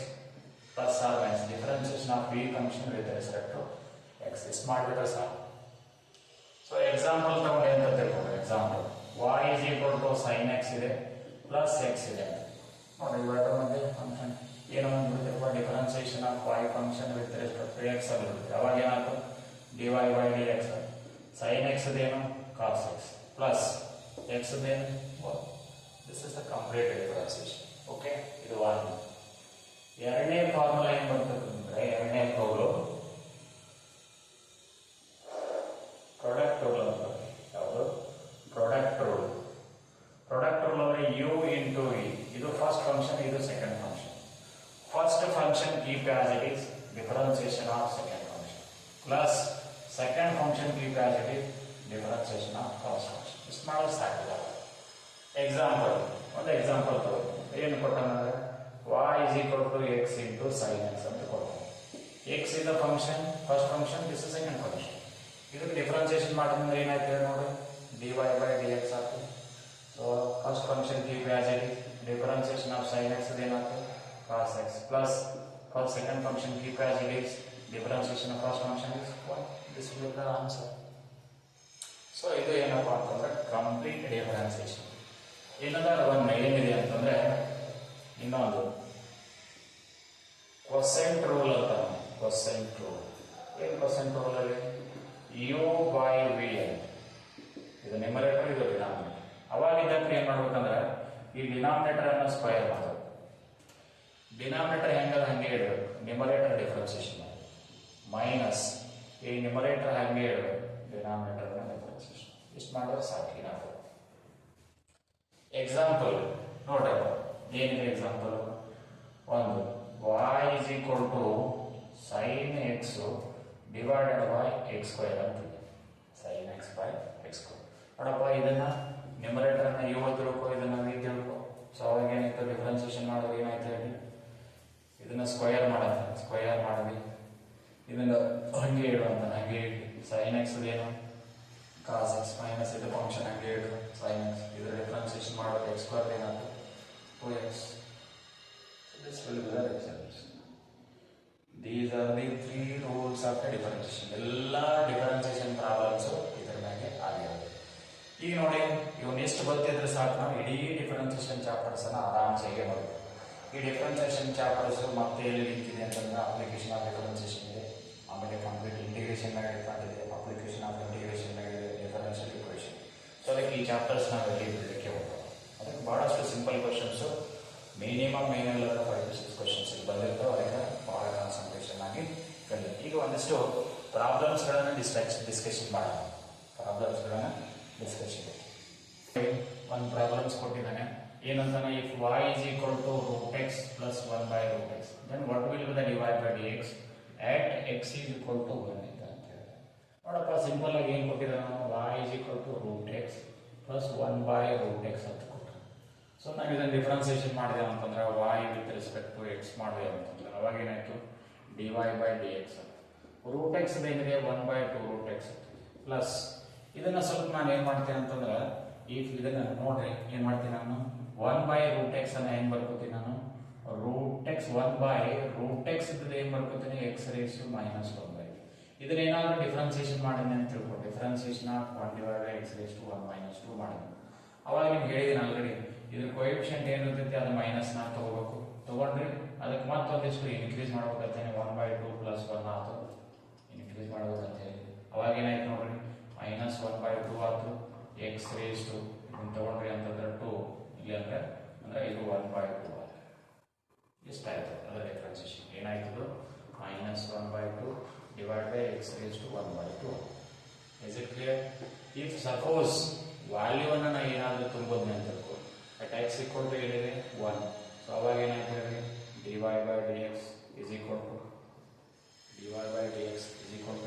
plus or minus differentiation of v function with respect to x is ಮಾಡಿಬಿಟ್ರೆ ಸಾಕು. ಸೊ ಎಕ್ಸಾಂಪಲ್ ತಗೊಂಡೆ ಅಂತ ತಿಳ್ಕೊಂಡ್ರೆ example y is equal to sin x ಇದೆ ಪ್ಲಸ್ ಎಕ್ಸ್ ಇದೆ ನೋಡಿ. ಇವೆರಡರ ಮಧ್ಯೆ ಫಂಕ್ಷನ್ ಏನೋ ಒಂದು differentiation of y function with respect to x ಆಗಿರುತ್ತೆ. ಅವಾಗ ಏನಾಯ್ತು dy by dx sin x ಏನು cos x ಪ್ಲಸ್ x ಏನು this is the complete differentiation. Okay, ಇದು ಒಂದು. ಎರಡನೇ ಫಾರ್ಮುಲಾ ಏನ್ ಬರ್ತದೆ ಅಂದ್ರೆ ಎರಡನೇ ಪ್ರಾಡಕ್ಟ್ ರೂಲ್ ಅಂತ. ಯಾವುದು ಪ್ರಾಡಕ್ಟ್ ರೂಲ್? ಪ್ರಾಡಕ್ಟ್ ರೂಲ್ ಅಂದ್ರೆ ಯು ಇಂಟು ಇ. ಇದು ಫಸ್ಟ್ ಫಂಕ್ಷನ್, ಇದು second function. First function keep as it is differentiation of second function plus second function keep as it is differentiation of first function. ಇಷ್ಟು ಮಾಡೋದು ಸಾಕಿಲ್ಲ. Example ಒಂದು example ತಗೋದು. ಏನು ಕೊಟ್ಟಂದ್ರೆ y is equal to x into sin x ಅಂತ ಕೊಡ್ತಾರೆ. x is the function, first function, this is second function. ಇದಕ್ಕೆ differentiation ಮಾಡಿದ್ರೆ ಏನಾಯ್ತು ನೋಡಿ dy by dx ಆಗ್ತದೆ. So first function keep as it is differentiation of sin x ಏನಾಯ್ತು cos x plus first second function keep as it is differentiation of first function is 1. This will be the answer. So ಇದು ಏನಪ್ಪಾ ಅಂತಂದ್ರೆ complete differentiation. ಇನ್ನೊಂದು ಒಂದು ಏನಿದೆ ಅಂತಂದ್ರೆ ಇನ್ನೊಂದು ಕ್ವಸೆಂಟ್ rule ಅಂತ. ಕ್ವಸೆಂಟ್ ರೂಲ್ ಏನು? ಕ್ವಸೆಂಟ್ ರೂಲ್ ಅಲ್ಲಿ ಯು ಬೈ ವಿ ಅಂತ, ಇದು ನ್ಯೂಮರೇಟರ್, ಇದು ಡಿನಾಮಿನೇಟರ್. ಅವಾಗ ಇದಕ್ಕೆ ಏನ್ ಮಾಡ್ಬೇಕಂದ್ರೆ ಈ ಡಿನಾಮಿನೇಟರ್ ಅನ್ನು ಸ್ಕ್ವಯರ್ ಮಾಡೋದು. ಡಿನಾಮಿನೇಟರ್ ಹೆಂಗದ ಹಂಗೆ ಇಡಬೇಕು. ನ್ಯೂಮರೇಟರ್ ಡಿಫರೆನ್ಸಿಯೇಷನ್ ಮೈನಸ್ ಈ ನ್ಯೂಮರೇಟರ್ ಹಂಗೆ ಇಡಬೇಕು, ಡಿನಾಮಿನೇಟರ್ ಡಿಫರೆನ್ಸಿಯೇಷನ್. ಇಷ್ಟು ಮಾಡಿದ್ರೆ ಸಾಕು. ನಾವು ಎಕ್ಸಾಂಪಲ್ ನೋಡ್ರಿ, ಏನಿದೆ ಎಕ್ಸಾಂಪಲ್? ಒಂದು y is equal to sin x divided by x square ಅಂತಿದೆ. sin x by x square. ನೋಡಪ್ಪ, ಇದನ್ನ ನ್ಯೂಮರೇಟರ್ ಅನ್ನ ಯು ತಿಳ್ಕೊ, ಇದನ್ನ ವಿ ತಿಳ್ಕೊ. ಸೊ ಅವಾಗ ಏನಾಯ್ತು ಡಿಫರೆನ್ಸಿಯೇಷನ್ ಮಾಡೋದು ಏನಾಯ್ತು ಹೇಳಿ, ಇದನ್ನ ಸ್ಕ್ವಯರ್ ಮಾಡಿದ್ವಿ, ಇದನ್ನ ಹಂಗೆ ಇಡುವಂತ ಹಂಗೆ ಇಡಿ. sin x ಏನು cos x ಮೈನಸ್ ಇದು ಫಂಕ್ಷನ್ ಹಂಗೆ ಇಡು sin x. ಇದರ ಡಿಫರೆನ್ಸಿಯೇಷನ್ ಮಾಡೋದು x ಸ್ಕ್ವೇರ್ ಏನಾಯ್ತು 2x. This will be the result. These are the 3 rules of the differentiation. ಎಲ್ಲ ಡಿಫರೆನ್ಸಿಯೇಷನ್ ಪ್ರಾಬ್ಲಮ್ಸ್ ಇದರ ಮೇಲೆ ಆಗಿರೋದು. ಈಗ ನೋಡಿ, ಇವನ್ ಎಷ್ಟು ಗೊತ್ತಿದ್ರೆ ಸಾಕು, ನಾವು ಇಡೀ ಡಿಫರೆನ್ಸಿಯೇಷನ್ ಚಾಪ್ಟರ್ಸ್ ಅನ್ನ ಆರಾಮ್ಸೆ ಹೇಗೆ ಮಾಡಬೇಕು. ಈ ಡಿಫರೆನ್ಸಿಯೇಷನ್ ಚಾಪ್ಟರ್ಸ್ ಮತ್ತೆ ಎಲ್ಲಿ ಲಿಂಕ್ ಇದೆ ಅಂತಂದ್ರೆ ಅಪ್ಲಿಕೇಶನ್ ಆಫ್ ಡಿಫರೆನ್ಸಿಯೇಷನ್ ಇದೆ, ಆಮೇಲೆ ಕಂಪ್ಲೀಟ್ ಇಂಟಿಗ್ರೇಷನ್ ಮೇಲೆ ಡಿಫರೆಂಟ್ ಇದೆ, ಅಪ್ಲಿಕೇಶನ್ ಆಫ್ ಇಂಟಿಗ್ರೇಷನ್ ಮೇಲೆ ಇದೆ, ಡಿಫರೆನ್ಷಿಯಲ್ ಈಕ್ವೇಷನ್. ಸೊ ಅದಕ್ಕೆ ಈ ಚಾಪ್ಟರ್ಸ್ ನಾವು ಎಲ್ಲಿ ಬಿಡಲಿಕ್ಕೆ ಹೋಗ್ಬೋದು. ಅದಕ್ಕೆ ಬಹಳಷ್ಟು ಸಿಂಪಲ್ ಕ್ವಶನ್ಸ್, ಮಿನಿಮಮ್ ಏನೆಲ್ಲ 5 to 6 ಕ್ವಶನ್ಸ್ ಬಂದಿರ್ತಾವೆ. ಅದಕ್ಕೆ ನೆಕ್ಸ್ಟು ಪ್ರಾಬ್ಲಮ್ಸ್ಗಳನ್ನು ಡಿಸ್ಕಷನ್ ಮಾಡೋಣ. ಪ್ರಾಬ್ಲಮ್ಸ್ಗಳನ್ನು ಡಿಸ್ಕಷನ್. ಒಂದು ಪ್ರಾಬ್ಲಮ್ಸ್ ಕೊಟ್ಟಿದ್ದಾನೆ. ಏನಂತಾನೆ, if y is equal to root x plus 1 by root x, then what will be the dy by dx at x is equal to 1 ಅಂತ ಹೇಳ್ತಾರೆ. ನೋಡಪ್ಪ, simple ಆಗಿ ಏನು ಕೊಟ್ಟಿದ್ದಾನೆ, y is equal to root x plus 1 by root x ಅಂತ ಕೊಟ್ಟರು. So ನಾವು ಇದನ್ನು ಡಿಫ್ರೆನ್ಸಿಯೇಷನ್ ಮಾಡಿದೆ ಅಂತಂದ್ರೆ y with respect to x ಮಾಡಿದೆ ಅಂತಂದ್ರೆ ಅವಾಗ ಏನಾಯ್ತು, dy by dx ಅಂತ. ರೂಟ್ ಎಕ್ಸ್ ಏನಿದೆ 1 by 2 root x ಪ್ಲಸ್ ಇದನ್ನ ಸ್ವಲ್ಪ ನಾನು ಏನು ಮಾಡ್ತೇನೆ ಅಂತಂದ್ರೆ, ಇಫ್ ಇದನ್ನ ನೋಡ್ರಿ ಏನು ಮಾಡ್ತೀನಿ ನಾನು, 1 by root x ಅನ್ನ ಏನು ಬರ್ಕೋತೀನಿ ನಾನು, root X 1 by root x ಇದ್ದದ್ದು ಏನು ಬರ್ಕೋತೀನಿ, x raised to minus 1 by. ಇದನ್ನ ಏನಾದರೂ ಡಿಫ್ರೆನ್ಸಿಯೇಷನ್ ಮಾಡಿದ್ನಿ ಅಂತ ತಿಳ್ಕೊಂಡು, differentiation of 1 divided by x raised to 1 minus 2 ಮಾಡಿದ್ನಿ. ಅವಾಗ ನಿಮ್ಗೆ ಹೇಳಿದ್ದೀನಿ ಆಲ್ರೆಡಿ, ಇದ್ರ ಕೋಎಫಿಷಿಯಂಟ್ ಏನಿರ್ತೈತಿ ಅದು ಮೈನಸ್ ನಾ ತಗೋಬೇಕು. ತಗೊಂಡ್ರಿ ಅದಕ್ಕೆ ಮತ್ತೊಂದಿಷ್ಟು ಇನ್ಕ್ರೀಸ್ ಮಾಡ್ಬೇಕಂತೇನೆ, 1 by 2 plus 1 ಆಯ್ತು, ಇನ್ಕ್ರೀಸ್ ಮಾಡ್ಬೇಕಂತ ಹೇಳಿ. ಅವಾಗ ಏನಾಯ್ತು ನೋಡ್ರಿ, minus 1 by 2 ಆಯ್ತು, x raised to ಇದನ್ನ ತಗೊಂಡ್ರಿ ಅಂತಂದ್ರೆ 2 ಇಲ್ಲಿ ಅಂದ್ರೆ ಇದು 1 by 2 ಆಯ್ತು. ಇಷ್ಟಾಯ್ತು ಅದರ ಡಿಫ್ರೆನ್ಸಿಯೇಷನ್. ಏನಾಯ್ತು, minus 1 by 2 divided by x raised to 1 by 2. Is it clear? If suppose value ಅನ್ನ ನಾ ಏನಾದರೂ ತುಂಬೋದ್ನೆ ಅಂತ ತಿಳ್ಕೊ, at x equal to ಏನಿದೆ 1, ಸೊ ಅವಾಗ ಏನಾಯ್ತು ಹೇಳಿ, dy by dx is equal to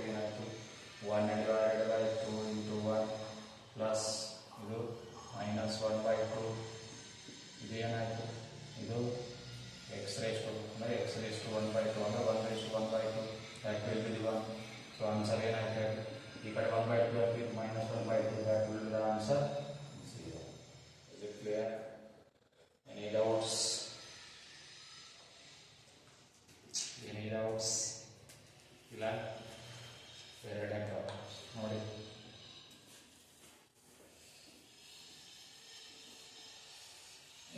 ಏನಾಯ್ತು, 1 divided by 2 into 1 ಪ್ಲಸ್ ಇದು minus 1 by 2, ಇದು ಏನಾಯ್ತು, ಇದು x raised to ಅಂದರೆ x raised to 1 by 2 ಅಂದರೆ 1 raised to 1 by 2, that will be the 1. So answer ಏನಾಯ್ತು ಹೇಳಿ, ಈ ಕಡೆ 1 by 2 hockey minus 1 by 2, that will be the answer 0. Is it clear? Any doubts? ಇಲ್ಲ? ಎರಡನೇ ಪ್ರಾಬ್ಲಮ್ಸ್ ನೋಡಿ.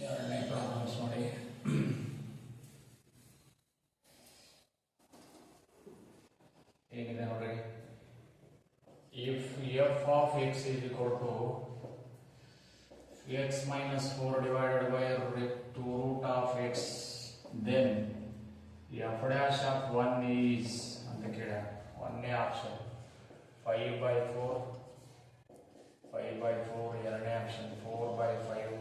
ಎರಡನೇ ಪ್ರಾಬ್ಲಮ್ಸ್ ನೋಡಿ. ಹೇಗಿದೆ ನೋಡ್ರಿ, if f of x is equal to x minus 4 divided by 2 root of x, then f dash of 1 is ಅಂತ ಕೇಳ. ಒಂದನೇ ಆಪ್ಷನ್ 5 by 4, ಎರಡನೇ ಆಪ್ಷನ್ 4 by 5,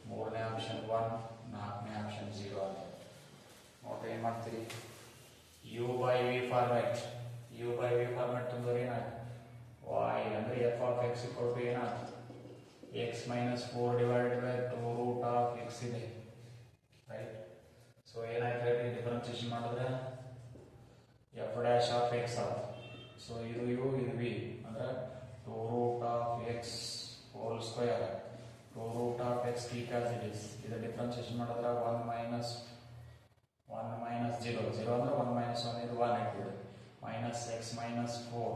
ಮೂರನೇ ಆಪ್ಷನ್ 1, ನಾಲ್ಕನೇ ಆಪ್ಷನ್ 0 ಅಂತ ನೋಡ್ರಿ. ಏನು ಮಾಡ್ತೀರಿ, u by v ಫಾರ್ಮ್ಯಾಟ್ ತುಂಬಿದ್ರೆ ಏನಾಯ್ತು, y ಅಂದರೆ f of x equal to ಏನಾಯ್ತು, x minus 4 divided by 2 root of x ಇದೆ, ರೈಟ್. ಸೊ ಏನಾಯ್ತು ಹೇಳಿ, ಡಿಫ್ರೆನ್ಸಿಯೇಷನ್ ಮಾಡಿದ್ರೆ f dash of x ಆಯ್ತು. ಸೊ ಇದು u ಇದು v ಅಂದ್ರೆ 2 root of x whole square, 2 root of x keep as it is. ಇದು ಡಿಫ್ರೆನ್ಸಿಯೇಷನ್ ಮಾಡಿದ್ರೆ 1 minus 0 ಅಂದ್ರೆ 1 minus 1 ಇದು 1 ಇಟ್ಬಿಡಿ, minus x minus 4,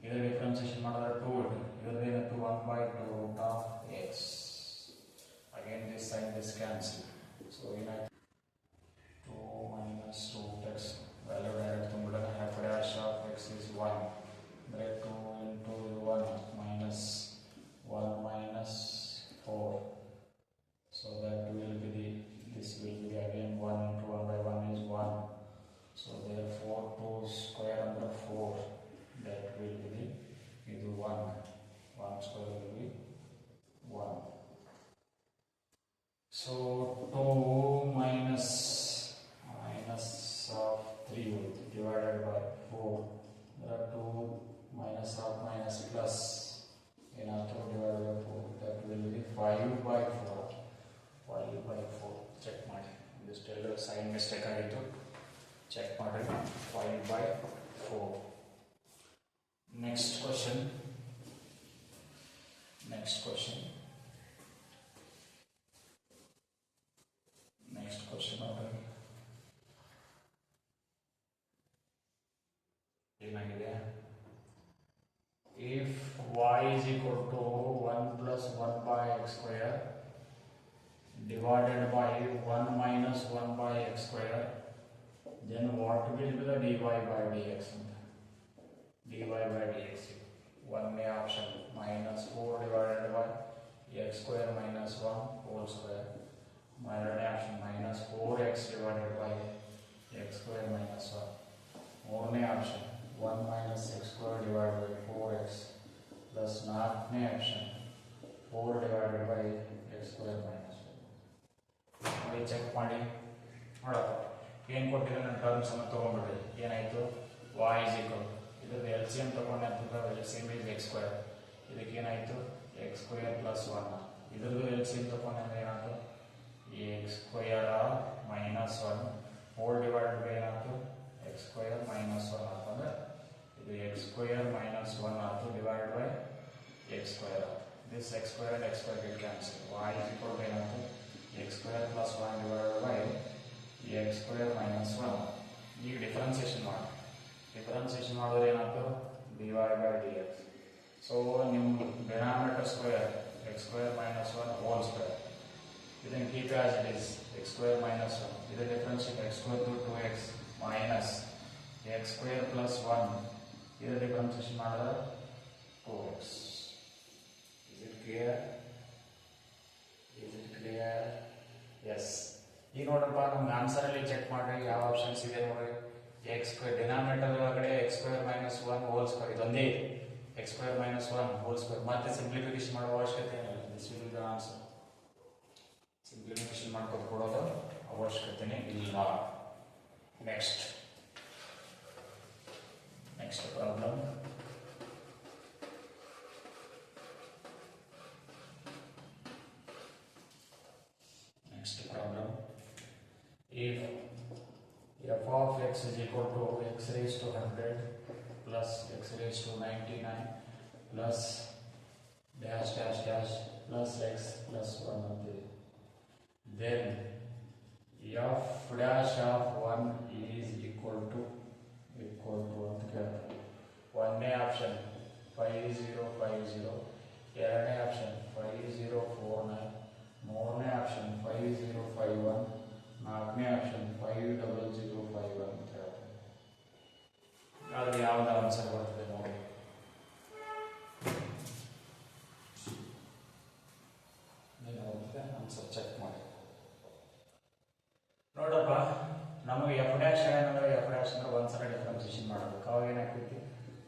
ಇದರ ಡಿಫ್ರೆನ್ಸಿಯೇಷನ್ ಮಾಡಿದ್ರೆ 2 ಇಟ್ಟು, ಇದರದೇನಿತ್ತು 1 by 2 root of x. Again this sign this cancel. So ಏನಾಯ್ತು, 2 minus root x value direct ತುಂಬಿಡೋಣ. f dash of x is 1 ಅಂದರೆ 2 into 1 minus 1 minus 4. So that will be this will be again 1 into 1 by 1 is 1. So therefore 2 square under 4, that will be ಇದು 1 square will be 1. So 2 minus of 3 divided by 4, there are 2 minus of minus plus ಏನಾಯ್ತು divided by 4, that will be 5 by 4. Check ಮಾಡಿ, ಇದಿಷ್ಟೆಲ್ಲ sign mistake ಆಗಿತ್ತು, check ಮಾಡಿ. 5 by 4. Next question ನೋಡ್ರಿ ಏನಾಗಿದೆ. If y is equal to 1 plus 1 by x square divided by 1 minus 1 by x square, then what will be the dy by dx? dy by dx, ಒಂದನೇ option minus 4 divided by x square minus 1 whole square, ಎರಡನೇ option minus 4x divided by x square minus 1, ಮೂರನೇ option 1 minus x square divided by 4x plus ನಾಲ್ಕನೇ option 4 divided by x square minus 1. ನೋಡಿ check ಮಾಡಿ ನೋಡಪ್ಪ ಏನು ಕೊಟ್ಟಿದ್ರೆ ನನ್ನ terms ಅನ್ನು ತೊಗೊಂಡ್ಬಿಡ್ರಿ. ಏನಾಯಿತು y is equal ಇದ್ರದ್ದು ಎಲ್ ಸಿ ಎಮ್ ತೊಗೊಂಡೆ ಅಂತಂದ್ರೆ L C M is X square. ಇದಕ್ಕೆ ಏನಾಯಿತು ಎಕ್ಸ್ ಸ್ಕ್ವೇರ್ ಪ್ಲಸ್ 1. ಇದ್ರದ್ದು ಎಲ್ ಸಿ ಎಮ್ ತೊಗೊಂಡೆ ಅಂದ್ರೆ ಏನಾಯ್ತು X square minus 1 whole divided by ಏನಾಯ್ತು ಎಕ್ಸ್ ಸ್ಕ್ವೇರ್ ಮೈನಸ್ 1 ಆಯ್ತು. ಅಂದರೆ ಇದು ಎಕ್ಸ್ ಸ್ಕ್ವೇರ್ ಮೈನಸ್ 1 ಆಯ್ತು divided by x square. This X square and X square get cancel. y is equal to ಏನಾಯ್ತು X square plus 1 divided by x square minus 1. ಈಗ differentiation ಮಾಡಿ. Differentiation ಮಾಡಿದ್ರೆ ಏನಾಯ್ತು dy by dx. So ನಿಮ್ಮ denominator square x square minus 1 whole square. ಇದನ್ನು keep as it is x square minus 1. ಇದರ differentiate x square to 2x minus x square plus 1. ಇದರ differentiation ಮಾಡಿದ್ರೆ 2x. Is it clear? Is it clear? Yes. ಈಗ ನೋಡ್ರಪ್ಪ ನಮ್ಗೆ ಆನ್ಸರಲ್ಲಿ check ಮಾಡ್ರಿ ಯಾವ options ಇದೆ ನೋಡ್ರಿ. ಎಕ್ಸ್ ಸ್ಕ್ವೇರ್ ಡಿನಾಮಿನೇಟರ್ ಒಳಗಡೆ X square minus 1 whole square ಇದೊಂದೇ ಇದೆ. X square minus 1 whole square. ಮತ್ತೆ ಸಿಂಪ್ಲಿಫಿಕೇಶನ್ ಮಾಡುವ ಅವಶ್ಯಕತೆ ಏನಿಲ್ಲ. This will be the answer. Simplification ಮಾಡ್ಕೊಂಡು ಕೊಡೋದು ಅವಶ್ಯಕತೆನೇ ಇಲ್ಲ. Next problem. Next problem. If f of x is equal to x raised to 100 plus x raised to 99 plus dash dash dash plus x plus 1 ಅಂತಿದೆ, then f dash of 1 is equal to ಅಂತ ಕೇಳ್ತಾರೆ. ಒಂದನೇ option 5050, ಎರಡನೇ option 5049, ಮೂರನೇ option 5051, ನಾಲ್ಕನೇ option 50051 ಅಂತ ಹೇಳ್ತಾರೆ. ಅದು ಯಾವ್ದು ಆನ್ಸರ್ ಬರ್ತದೆ ನೋಡಿ. ಆನ್ಸರ್ ಚೆಕ್ ಮಾಡಿ ನೋಡಪ್ಪ. ನಮಗೆ ಎಫ್ ಡ್ಯಾಶ್ ಏನಂದ್ರೆ ಎಫ್ ಡ್ಯಾಶ್ ಅಂದ್ರೆ ಒಂದ್ಸಲ ಡಿಫ್ರೆನ್ಸಿಯೇಷನ್ ಮಾಡಬೇಕು. ಅವಾಗ ಏನಾಗ್ತೈತಿ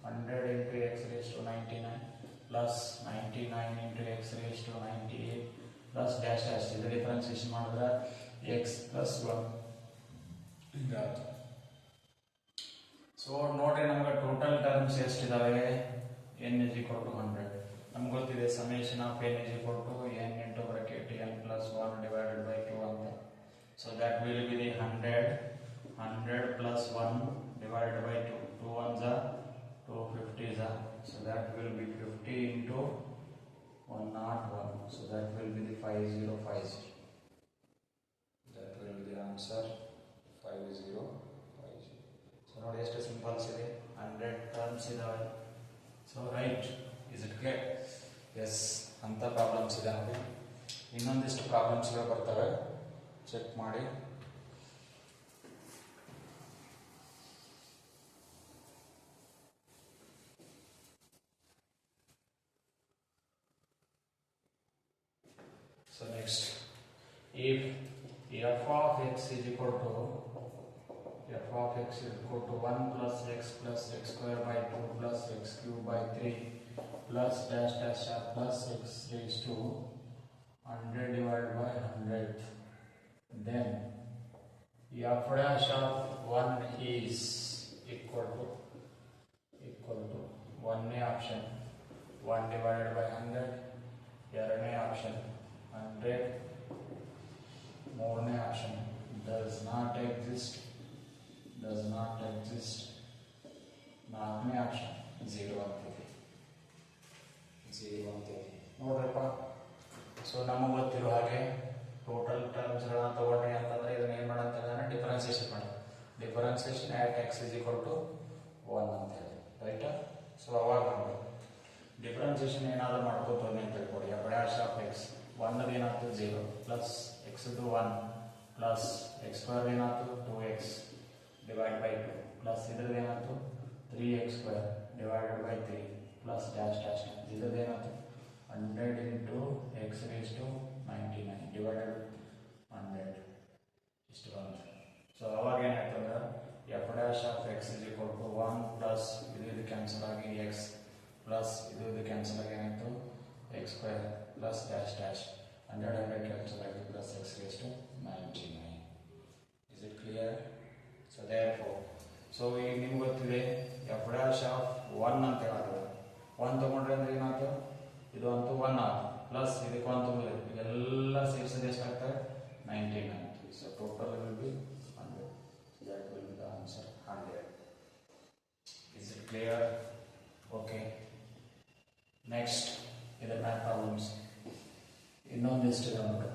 100 into x raise to 99 plus 99 into x raise to 98 plus dash dash. ಇದು ಡಿಫ್ರೆನ್ಸಿಯೇಷನ್ ಮಾಡಿದ್ರೆ ಎಕ್ಸ್ ಪ್ಲಸ್ 1 ಹಿಂಗಾಯ್ತು. ಸೊ ನೋಡ್ರಿ ನಮ್ಗೆ ಟೋಟಲ್ ಟರ್ಮ್ಸ್ ಎಷ್ಟಿದಾವೆ. n is equal to 100. ನಮ್ಗೆ ಗೊತ್ತಿದೆ summation of n is equal to n into bracket n plus 1 divided by 2 ಅಂತ. So that will be the 100 plus 1 divided by 2. 2 ones are 250s are. So that will be 50 into 101. So that will be the 5050. That will be the answer 5050. So ನೋಡಿ ಎಷ್ಟು simples ಇದೆ. 100 terms ಇದಾವೆ. So right. Is it clear? Yes. ಅಂತ problems ಇದೆ ನೋಡಿ. ಇನ್ನೊಂದಿಷ್ಟು ಪ್ರಾಬ್ಲಮ್ಸ್ಗಳು ಬರ್ತವೆ, check ಮಾಡಿ. So next, if f of x is equal to 1 plus x square by 2 plus x cube by 3 plus dash dash dash plus x raised to 100 divided by 100, then f dash of 1 is equal to ಒಂದನೇ option 1 divided by 100, ಎರಡನೇ option 100, ಮೂರನೇ option does not exist, ನಾಲ್ಕನೇ option 0 ಅಂತಿದೆ. ನೋಡ್ರಪ್ಪ. So ನಮಗೆ ಗೊತ್ತಿರೋ ಹಾಗೆ total ಟರ್ಮ್ಸ್ಗಳನ್ನ ತಗೊಂಡ್ರಿ ಅಂತಂದ್ರೆ ಇದನ್ನ ಏನು ಮಾಡಂತಂದ್ರೆ ಡಿಫರೆನ್ಸಿಯೇಷನ್ ಮಾಡಿ. Differentiation at x is equal to 1 ಅಂತ ಹೇಳಿ, ರೈಟ್? ಸೊ ಅವಾಗ ನೋಡಿ ಡಿಫರೆನ್ಸಿಯೇಷನ್ ಏನಾದರೂ ಮಾಡ್ಕೋತ ಅಂತ ತಿಳ್ಕೊಡಿ. ಎಫ್ ಡ್ಯಾಶ್ ಆಫ್ ಎಕ್ಸ್ 1 ಏನಾಯ್ತು 0 plus x to 1 plus x square ಏನಾಯ್ತು 2x ಡಿವೈಡ್ ಬೈ 2 ಪ್ಲಸ್ ಇದ್ರದ್ದು ಏನಾಯ್ತು 3x square divided by 3 plus dash dash. ಇದ್ರದ್ದು ಏನಾಯ್ತು 100 into x raise to 99 divided 100 ಇಷ್ಟು ಬಂತು. ಸೊ ಅವಾಗ ಏನಾಯ್ತು ಅಂದ್ರೆ f dash of x is equal to 1 plus ಇದು ಕ್ಯಾನ್ಸಲ್ ಆಗಿ ಎಕ್ಸ್ ಪ್ಲಸ್ ಇದು ಕ್ಯಾನ್ಸಲ್ ಆಗಿ ಏನಾಯಿತು X square plus dash dash 100 cancel ಆಗಿ plus x raise to 99. Is it clear? So therefore so ಈಗ ನಿಮ್ಗೆ ಗೊತ್ತಿದೆ ಎಫ್ ಡ್ಯಾಶ್ ಆಫ್ 1 ಅಂತ ಹೇಳೋದು 1 ತೊಗೊಂಡ್ರೆ ಅಂದ್ರೆ ಏನಾಯ್ತು ಇದು ಅಂತೂ 1 ಆಯ್ತು ಪ್ಲಸ್ ಇದಕ್ಕೆ 1 ತೊಗೊಂಡ್ರೆ ಇದೆಲ್ಲ ಸೇರಿಸಿದ್ರೆ ಎಷ್ಟಾಗ್ತದೆ 19 ಆಯಿತು. So total will be 100. So that will be the answer 100. Is it clear? Okay. Next ಇದು ಮ್ಯಾಥ್ ಪ್ರಾಬ್ಲಮ್ಸ್ ಇನ್ನೊಂದಿಷ್ಟು ನಮಗೆ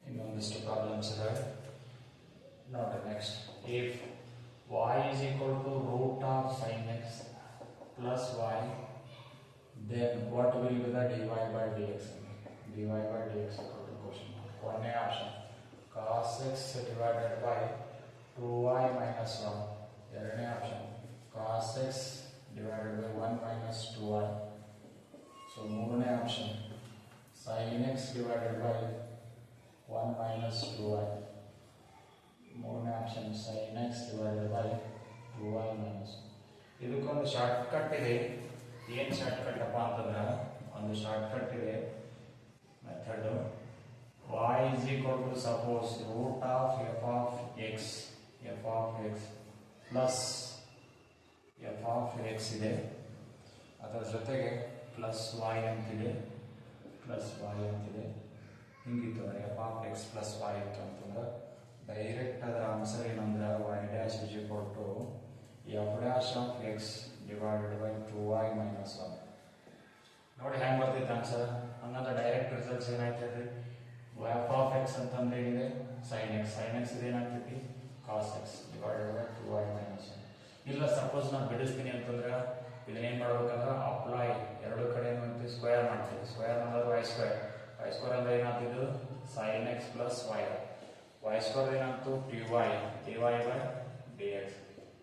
ಇನ್ನೊಂದಿಷ್ಟು ಪ್ರಾಬ್ಲಮ್ಸ್ ಇದೆ ನೋಡ್ರಿ. Next if y is equal to root of sin x plus y, then what will be the dy by dx? dy by dx equal to question mark. One option cos x divided by 2y minus 1. ಎರಡನೇ option cos x divided by 1 minus 2y. So ಮೂರನೇ option sin x divided by 1 minus 2y. ಮೂರನೇ option sin x divided by 2y minus 1. ಇದಕ್ಕೊಂದು short cut ಇದೆ. ಏನು short cut ಅಪ್ಪ ಅಂತಂದ್ರೆ ಒಂದು short cut ಇದೆ method y is equal to suppose root of f of x plus f of x ಇದೆ, ಅದರ ಜೊತೆಗೆ ಪ್ಲಸ್ y ಅಂತಿದೆ ಹಿಂಗಿತ್ತು ಅಂದರೆ f of x plus y ಇತ್ತು ಅಂತಂದ್ರೆ ಡೈರೆಕ್ಟ್ ಅದರ ಆನ್ಸರ್ ಏನಂದ್ರೆ y dash is equal to f dash of x divided by 2y minus 1. ನೋಡಿ ಹೆಂಗೆ ಬರ್ತಿತ್ತು ಆನ್ಸರ್ ಹಂಗಂದ್ರೆ ಡೈರೆಕ್ಟ್ ರಿಸಲ್ಟ್ಸ್ ಏನಾಯ್ತದೆ f of x ಅಂತಂದ್ರೆ ಏನಿದೆ sin x ಇದೇನಾಗ್ತೈತಿ cos x divided by 2y minus 1. ಇಲ್ಲ ಸಪೋಸ್ ನಾನು ಬಿಡಿಸ್ತೀನಿ ಅಂತಂದ್ರೆ ಇದನ್ನೇನು ಮಾಡ್ಬೇಕಂದ್ರೆ ಅಪ್ಲೈ ಎರಡು ಕಡೆ ಏನು ಸ್ಕ್ವೇರ್ ಮಾಡ್ತೀವಿ. ಸ್ಕ್ವೇರ್ ಮಾಡಿದ್ರೆ y ಸ್ಕ್ವೇರ್ ಅಂದ್ರೆ ಏನಾಗ್ತಿದ್ದು sin x plus y square ಏನಾಗ್ತು dy by dx.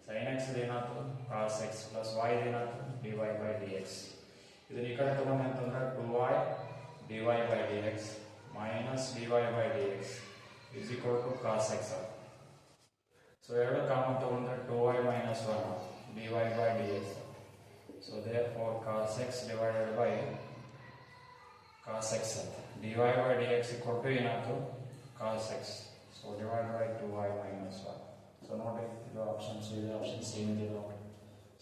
sin x ಏನಾಗ್ತು cos x plus y ಏನಾಗ್ತು dy by dx. ಇದನ್ನ ಈ ಕಡೆ ತಗೊಂಡೆ ಅಂತಂದ್ರೆ 2y dy by dx minus dy by dx is equal to cos x. So ಎರಡು common ತಗೊಂಡ್ರೆ 2y minus 1 dy by dx. So therefore cos x divided by cos x dy by dx equal to ಏನಾಯ್ತು cos x. So divided by 2y minus 1. So ನೋಡಿ ಇದು options ಇದೆ, option same ಇದೆ ನೋಡಿ.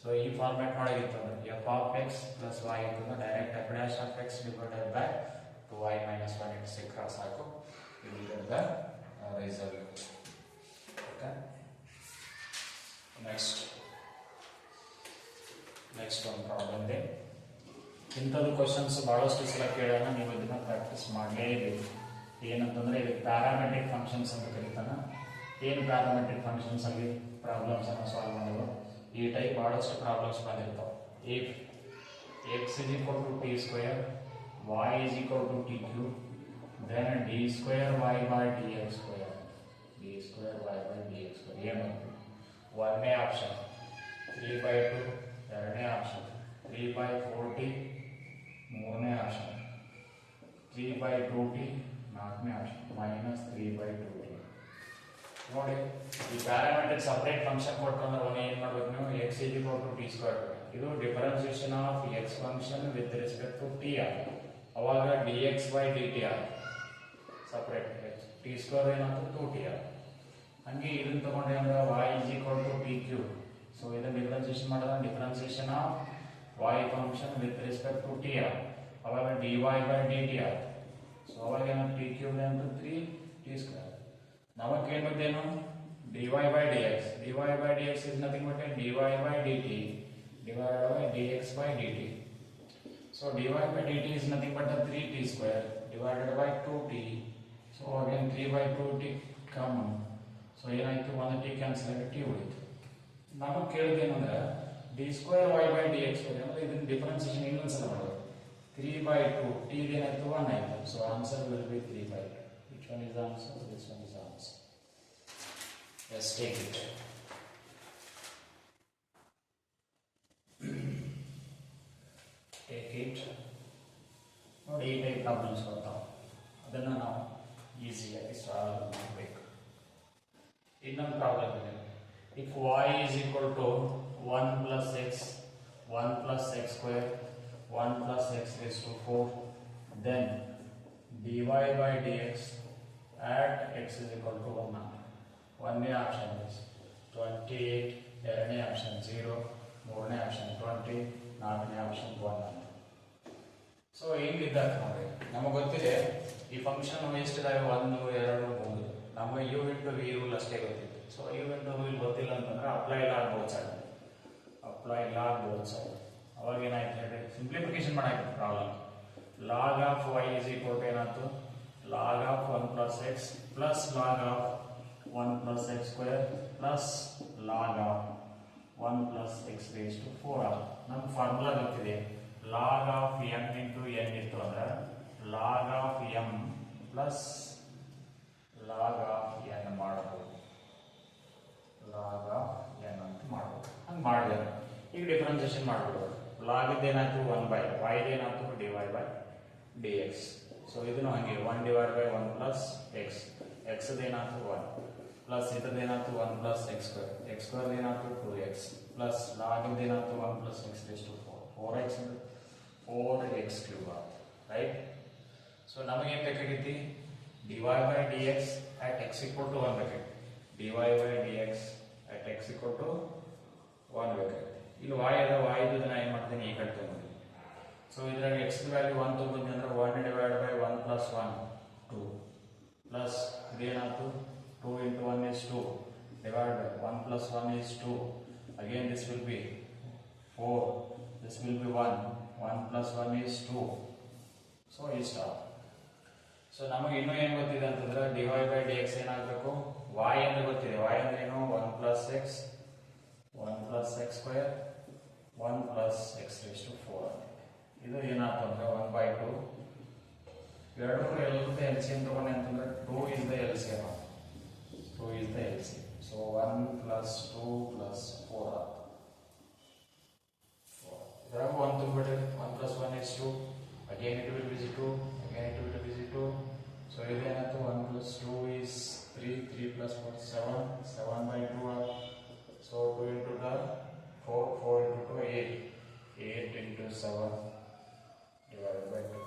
So ಈ format ಮಾಡಿತ್ತು ಅಂದ್ರೆ f of x plus y ಇತ್ತು direct f dash of x divided by 2y minus 1 ಇಟ್ಟು ಸಿಕ್ಕರೆ ಸಾಕು. ಇದು ದ ರಿಸಲ್ಟ್. ಓಕೆ, ನೆಕ್ಸ್ಟ್ ಒಂದು ಪ್ರಾಬ್ಲಮ್ ಇದೆ. ಇಂಥದ್ದು ಕ್ವಶನ್ಸ್ ಭಾಳಷ್ಟು ಸಲ ಕೇಳೋಣ, ನೀವು ಇದನ್ನ ಪ್ರಾಕ್ಟೀಸ್ ಮಾಡಲೇಬೇಕು. ಏನಂತಂದ್ರೆ ಇದು ಪ್ಯಾರಾಮೆಟ್ರಿಕ್ ಫಂಕ್ಷನ್ಸ್ ಅಂತ ಕರೀತಾನ. ಏನು ಪ್ಯಾರಾಮೆಟ್ರಿಕ್ ಫಂಕ್ಷನ್ಸ್ ಅಲ್ಲಿ ಪ್ರಾಬ್ಲಮ್ಸ್ ಅನ್ನು ಸಾಲ್ವ್ ಮಾಡೋದು. ಈ ಟೈಪ್ ಭಾಳಷ್ಟು ಪ್ರಾಬ್ಲಮ್ಸ್ ಬಂದಿರ್ತಾವೆ. If x is equal to t square, y is equal to t cube, then d square y by dx square. ಏನು ಒಂದನೇ ಆಪ್ಷನ್ 3/2, ಎರಡನೇ ಆಪ್ಷನ್ 3/4t, ಮೂರನೇ ಆಪ್ಷನ್ 3/2t, ನಾಲ್ಕನೇ ಆಪ್ಷನ್ -3/2t. ನೋಡಿ ಈ ಪ್ಯಾರಾಮೆಟ್ರಿಕ್ ಸಪರೇಟ್ ಫಂಕ್ಷನ್ ಕೊಟ್ಕೊಂಡ್ರೆ ಅವನು ಏನು ಮಾಡ್ಬೇಕು ನೀವು x is equal to t square. ಇದು differentiation of x function with respect to t ಆಗಿದೆ. ಅವಾಗ dx by dt ಆಗಿದೆ ಸಪರೇಟ್. t ಸ್ಕ್ವೇರ್ ಏನಾಗ್ತದೆ 2t ಆಗಿದೆ. ಹಂಗೆ ಇದನ್ನ ತಗೊಂಡ್ರೆ ಅಂದ್ರೆ y is equal to t cube. So ಇದನ್ನ ಡಿಫರೆನ್ಸಿಯೇಷನ್ ಮಾಡಿದ್ರೆ differentiation of y function with respect to t ಆಗಿದೆ. ಅವಾಗ dy by dt ಆಗಿದೆ. ಸೊ ಅವಾಗ ಏನಾದ್ರು t cube ಅಂತ 3t ಸ್ಕ್ವೇರ್. ನಮಗೆ ಏನು ಬಂದೇನು dy by dx is nothing but dy by dt divided by dx by dt. So dy by dt is nothing but 3t square divided by 2t. So again 3/2t common. So ಏನಾಯ್ತು ಒಂದು t cancel ಆಗಿ t ಉಳಿತು. ನಮಗೆ ಕೇಳಿದೇನಂದ್ರೆ d square y by dx ಅಂದ್ರೆ ಇದನ್ನ differentiation ಇನ್ನೊಂದ್ಸಲ ಮಾಡೋದು. 3/2 t ಏನಾಯ್ತು 1 ಆಯ್ತು. So answer will B 3/2. Which one is the answer? This one is the answer. Let's take it. ನೋಡಿ ಈ ಟೈಪ್ ಪ್ರಾಬ್ಲಮ್ಸ್ ಬರ್ತಾವೆ, ಅದನ್ನು ನಾವು ಈಸಿಯಾಗಿ ಸಾಲ್ವ್ ಮಾಡಬೇಕು. ಇನ್ನೊಂದು ಪ್ರಾಬ್ಲಮ್ ಇದೆ. If y is equal to 1 plus x, 1 plus x square, 1 plus x raised to 4, then dy by dx at x is equal to 1. ಒಂದನೇ ಆಪ್ಷನ್ ಇಸ್ 28, ಎರಡನೇ ಆಪ್ಷನ್ 0, ಮೂರನೇ ಆಪ್ಷನ್ 20, ನಾಲ್ಕನೇ ಆಪ್ಷನ್ 1. ಸೊ ಹಿಂಗಿದ್ದಾಗ ನೋಡಿ ನಮಗೆ ಗೊತ್ತಿದೆ ಈ ಫಂಕ್ಷನ್ ಎಷ್ಟಿದಾವೆ 1, 2, 3. ನಮಗೆ ಯು ಇಂಟು ವಿ ರೂಲ್ ಅಷ್ಟೇ ಗೊತ್ತಿತ್ತು. ಸೊ ಯು ಇಂಟು ವಿ ಗೊತ್ತಿಲ್ಲ ಅಂತಂದ್ರೆ apply log both side, apply log both side. ಅವಾಗ ಏನಾಯ್ತು ಹೇಳಿ ಸಿಂಪ್ಲಿಫಿಕೇಶನ್ ಮಾಡಾಯ್ತು problem. Log of y is equal to ಏನಾಯ್ತು log of 1 plus x plus log of 1 plus x square plus log of 1 plus x raise to 4. ನಮ್ಗೆ formula ಗೊತ್ತಿದೆ. Log of m into n ಇತ್ತು ಅಂದ್ರೆ log of m plus log of n ಮಾಡಬಹುದು, log of n ಅಂತ ಮಾಡಬಹುದು. ಹಂಗೆ ಮಾಡಿದೆ ಈಗ ಡಿಫ್ರೆನ್ಸಿಯೇಷನ್ ಮಾಡ್ಬಿಡ್ಬೋದು. ಲಾಗ್ ಏನಾಯ್ತು 1 ಬೈ ವೈ ಏನಾಯ್ತು d y by d x. So ಇದನ್ನು ಹಂಗೆ 1 divide by 1 plus x, x ಏನಾಯ್ತು 1 ಪ್ಲಸ್ ಇದೇನಾಯ್ತು 1 plus x square, x square ಏನಾಯ್ತು 2x ಪ್ಲಸ್ ಲಾಗ್ ಏನಾಯ್ತು 1 plus x raise to 4, 4x cube ಆಯ್ತು, ರೈಟ್. ಸೊ ನಮಗೇನು ಬೇಕಾಗೈತಿ dy by dx at x equal to 1 ಬೇಕಾಗಿತ್ತು, dy by dx at x equal to 1 ಬೇಕಾಗಿತ್ತು. ಇಲ್ಲಿ y ಅದ y ಇದನ್ನ ಏನು ಮಾಡ್ತೀನಿ ಈ ಕಡೆ ತಗೊಂಡು. ಸೊ ಇದ್ರಾಗ x ವ್ಯಾಲ್ಯೂ 1 ತಗೊಂಡ್ನಿ ಅಂದ್ರೆ 1 ಡಿವೈಡ್ ಬೈ 1 ಪ್ಲಸ್ 1 2 ಪ್ಲಸ್ ಇದೇನಾಯ್ತು 2 into 1 is 2 divided by 1 plus 1 is 2. Again this will be 4, this will be 1, 1 plus 1 is 2. So he stop. So ನಮಗೆ ಇನ್ನೂ ಏನು ಗೊತ್ತಿದೆ ಅಂತಂದ್ರೆ dy by dx ಏನಾಗಬೇಕು y ಅಂದ್ರೆ ಗೊತ್ತಿದೆ. y ಅಂದ್ರೆ ಏನು 1 plus x, 1 plus x square, 1 plus x raised to 4. ಇದು ಏನಾಯ್ತು ಅಂದ್ರೆ 1 by 2. ಎರಡಕ್ಕೂ ಎಲ್ಲದಕ್ಕೂ LCM ತಗೊಂಡೆ ಅಂತಂದ್ರೆ 2 is the LCM. 2 is the LCM. So 1 plus 2 plus 4 ಆಯ್ತು. ಇದ್ರಾಗ 1 ತುಂಬಿಡ್ರಿ, 1 plus 1 is 2. Again it will be 2, again it will be 2. So ಇದೇನಾಯ್ತು 1 plus 2 is 3, 3 plus 4 7, 7 by 2. So 2 into 4, 4 into 2 8, 8 into 7 divided by 2.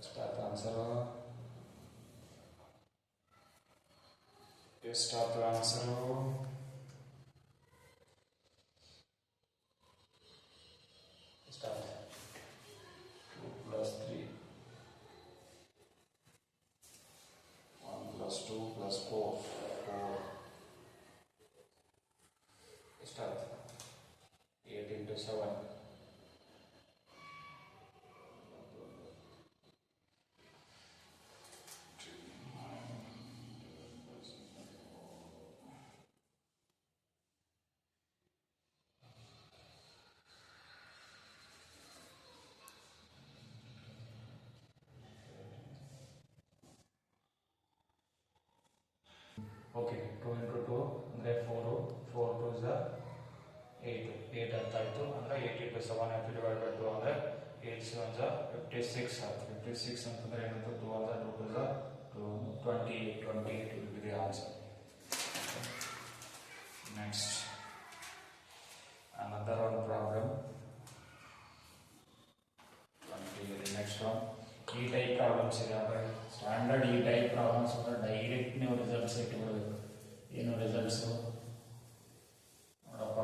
Start the answer. Start the answer. Start. 2 plus 3, 1 plus 2 plus 4, 4. Start. 8 into 7. Okay, 2 into 2 ಅಂದರೆ 4, 4 2 is 8, 8 ಅಂತ ಆಯಿತು. ಅಂದರೆ 8 into 7 ಆಯಿತು divide by 2 ಅಂದರೆ 8 7 56 ಆಯಿತು. 56 ಅಂತಂದರೆ ಏನಾಯ್ತು 2 ಅಂದರೆ 2 2 28, 28 will be the answer. Next, another one problem. 20, next one. ಈ ಟೈಪ್ ಪ್ರಾಬ್ಲಮ್ಸ್ ಇದೆ ಅಂದರೆ ಸ್ಟ್ಯಾಂಡರ್ಡ್ ಈ ಟೈಪ್ ಪ್ರಾಬ್ಲಮ್ಸ್ ಅಂದರೆ ಡೈರೆಕ್ಟ್ ನೀವು ರಿಸಲ್ಟ್ಸ್ ಇಟ್ಕೊಳ್ಬೇಕು. ಏನು ರಿಸಲ್ಟ್ಸು ನೋಡಪ್ಪ,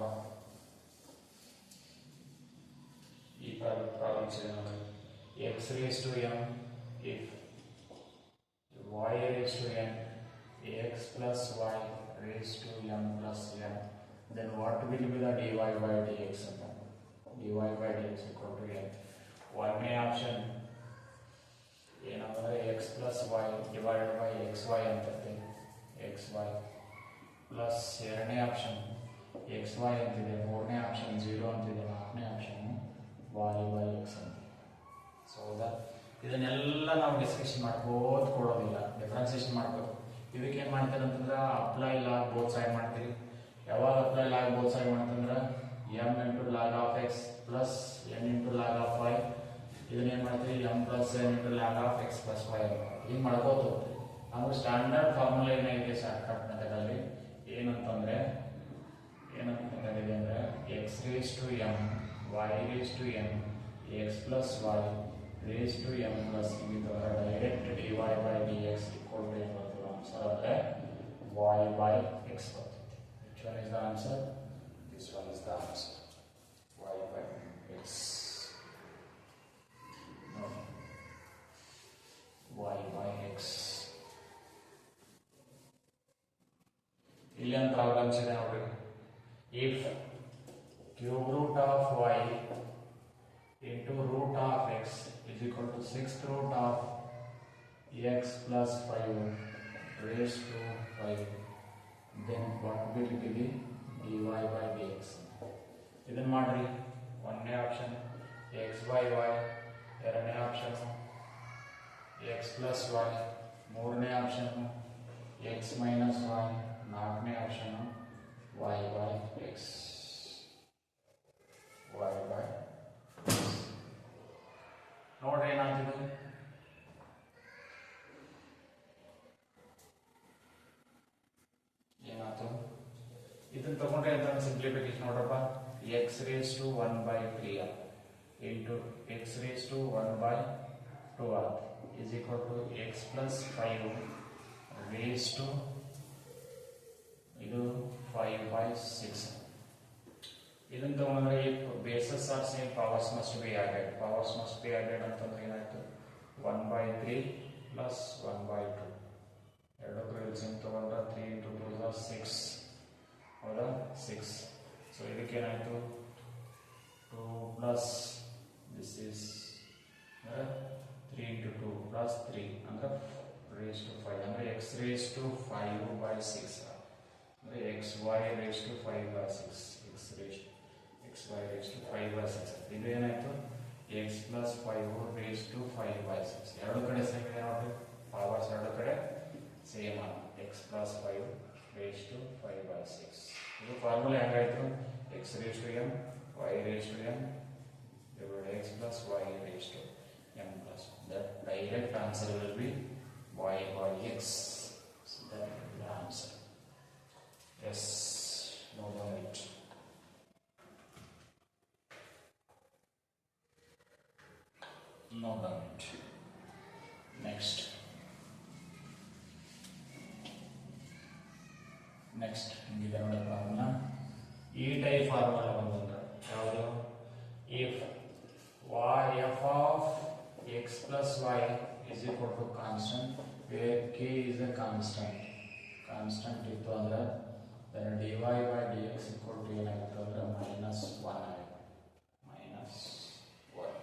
ಈ ಪ್ರಾಬ್ಲಮ್ಸ್ ಇದೆ ನೋಡಿ. X raise to m if y raised to n ax plus y raised to m plus n, then what will be the dy by dx? dy by dx equal to n. One option ಏನಂದ್ರೆ x plus y divided by xy ಅಂತಂತೆ, xy plus ಎರಡನೇ option xy ಅಂತಿದೆ, ಮೂರನೇ option 0 ಅಂತಿದೆ, ನಾಲ್ಕನೇ option y by x ಅಂತ. So ಹೌದಾ, ಇದನ್ನೆಲ್ಲ ನಾವು ಡಿಸ್ಕಷನ್ ಮಾಡ್ಕೋತ ಕೊಡೋದಿಲ್ಲ, ಡಿಫ್ರೆನ್ಸಿಯೇಷನ್ ಮಾಡ್ಬೇಕು. ಇದಕ್ಕೆ ಏನು ಮಾಡ್ತಾರೆ ಅಂತಂದ್ರೆ ಅಪ್ಲೈ ಲಾಗ್ ಬೋತ್ ಸೈಡ್ ಮಾಡ್ತೀರಿ. ಯಾವಾಗ ಅಪ್ಲೈ ಲಾಗ್ ಬೋತ್ ಸೈಡ್ ಮಾಡ್ತಂದ್ರೆ m into log of x plus n into log of y. ಇದನ್ನೇನು ಮಾಡ್ತೀರಿ m plus n into log of x plus y ಹಿಂಗೆ ಮಾಡ್ಕೋತ ಹೋಗ್ತೀವಿ. ನಾವು ಸ್ಟ್ಯಾಂಡರ್ಡ್ ಫಾರ್ಮುಲಾ ಏನಾಗಿದೆ ಶಾರ್ಟ್ಕಟ್ ಮೆಥಡಲ್ಲಿ ಏನಂತಂದರೆ ಅಂದರೆ x raise to m y raise to m x plus y raise to m plus direct d y by d x equal to ಏನು ಬರ್ತದೆ ಆನ್ಸರ್ ಅಂದರೆ ವೈ ಬೈ ಎಕ್ಸ್ ಬರ್ತದೆ. Which one is the answer? This one is the answer, y by x. y by x. ಇಲ್ಲಿ ಒಂದು problems ಇದೆ ನೋಡಿ. If cube root of y into root of x is equal to 6th root of x plus 5 raised to 5, then what will be the dy by dx? ಇದನ್ನ ಮಾಡ್ರಿ. ಒಂದನೇ option x by y, ಎರಡನೇ option x plus y, ಮೂರನೇ option x minus y, ನಾಲ್ಕನೇ option y by x. y by x ನೋಡ್ರಿ ಏನಾಗ್ತಿದೆ. ಏನಾಯ್ತು ಇದನ್ನ ತಗೊಂಡ್ರೆ ಅಂತ ಸಿಂಪ್ಲಿಫಿಕೇಶನ್ ನೋಡ್ರಪ್ಪ. x raised to 1 by 3 into x raised to 1 by 2 is equal to x plus 5 raised to ಇದು 5 by 6. ಇದನ್ನು ತಗೊಂಡ್ರೆ bases are same powers must be added. Powers must be added ಅಂತಂದ್ರೆ ಏನಾಯ್ತು 1 by 3 plus 1 by 2. ಎರಡಕ್ಕೂ LCM ತಗೊಂಡ್ರೆ 3 into 2 is 6. ಹೌದಾ 6. So ಇದಕ್ಕೇನಾಯ್ತು 2 plus this is 3 into 2 plus 3 ಅಂದ್ರೆ raised to 5 ಅಂದ್ರೆ x raised to 5 by 6 ಅಂದ್ರೆ xy raised to 5 by 6 xy raised to 5 by 6. ಇದು ಏನಾಯ್ತು x plus 5 raised to 5 by 6. ಎರಡು ಕಡೆ ಸೇಮ್ ಇದೆ ನೋಡಿ, ಪವರ್ಸ್ ಎರಡು ಕಡೆ ಸೇಮ್ ಆಗ x plus 5 raised to 5 by 6. ಇದು formula ಹೆಂಗಾಯ್ತು x raised to m y raised to m divided x plus y raised to m plus 1. That direct answer will be y by x. So that will be the answer. Yes, no doubt. No doubt. Next. ಹಿಂಗಿದೆ ನೋಡಿ formula. ಈ type formula ಬಂದ್ರೆ ಯಾವುದು? if f of x plus y is equal to constant, where k is a constant ಇತ್ತು ಅಂದ್ರೆ then dy by dx equal to ಏನಾಗುತ್ತೆ ಅಂದ್ರೆ -1 ಆಗುತ್ತೆ. -1.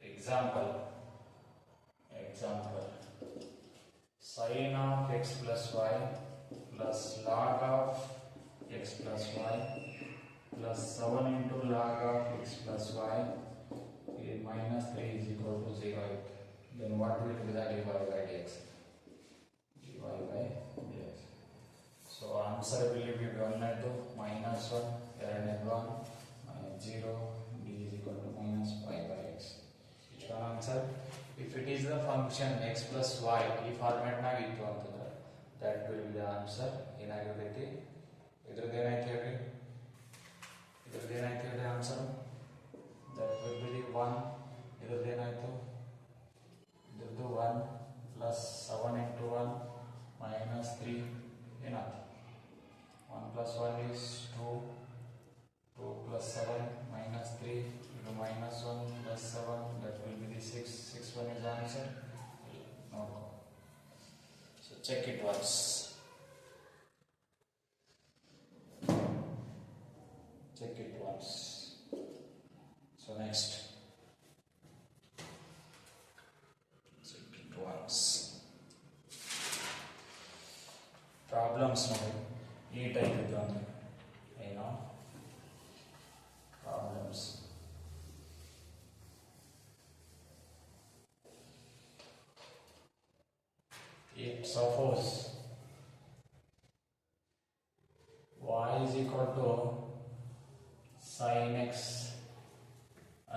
Example sin of x plus y plus log of x plus y plus 7 into log of x plus y minus 3 is equal to 0. Then what will be the dy by dx? dy by dx. So answer will be -1, ಎರಡನೇದು 0, d is equal to -5 by x. Which one answer? If it is the function x plus y ಈ format ನಾಗ ಇತ್ತು ಅಂತಂದ್ರೆ that will be the answer. ಏನಾಗಿರ್ತೈತಿ ಇದ್ರದ್ದು ಏನಾಯ್ತು ಹೇಳ್ರಿ answer? that will be the 1. ಇದ್ರದ್ದು ಏನಾಯ್ತು? ಇದ್ರದ್ದು 1 plus 7 into 1 minus 3 ಏನಾಯ್ತು? 1 plus 1 is 2, 2 plus 7 minus 3, ಇದು minus 1 plus 7, that will be the 6. 6 1 is the answer. No. So check it once. So next, check it once. Problems ನೋಡಿ ಈ type ಇತ್ತು ಅಂದ್ರೆ ಏನೋ problems. If suppose y is equal to sin x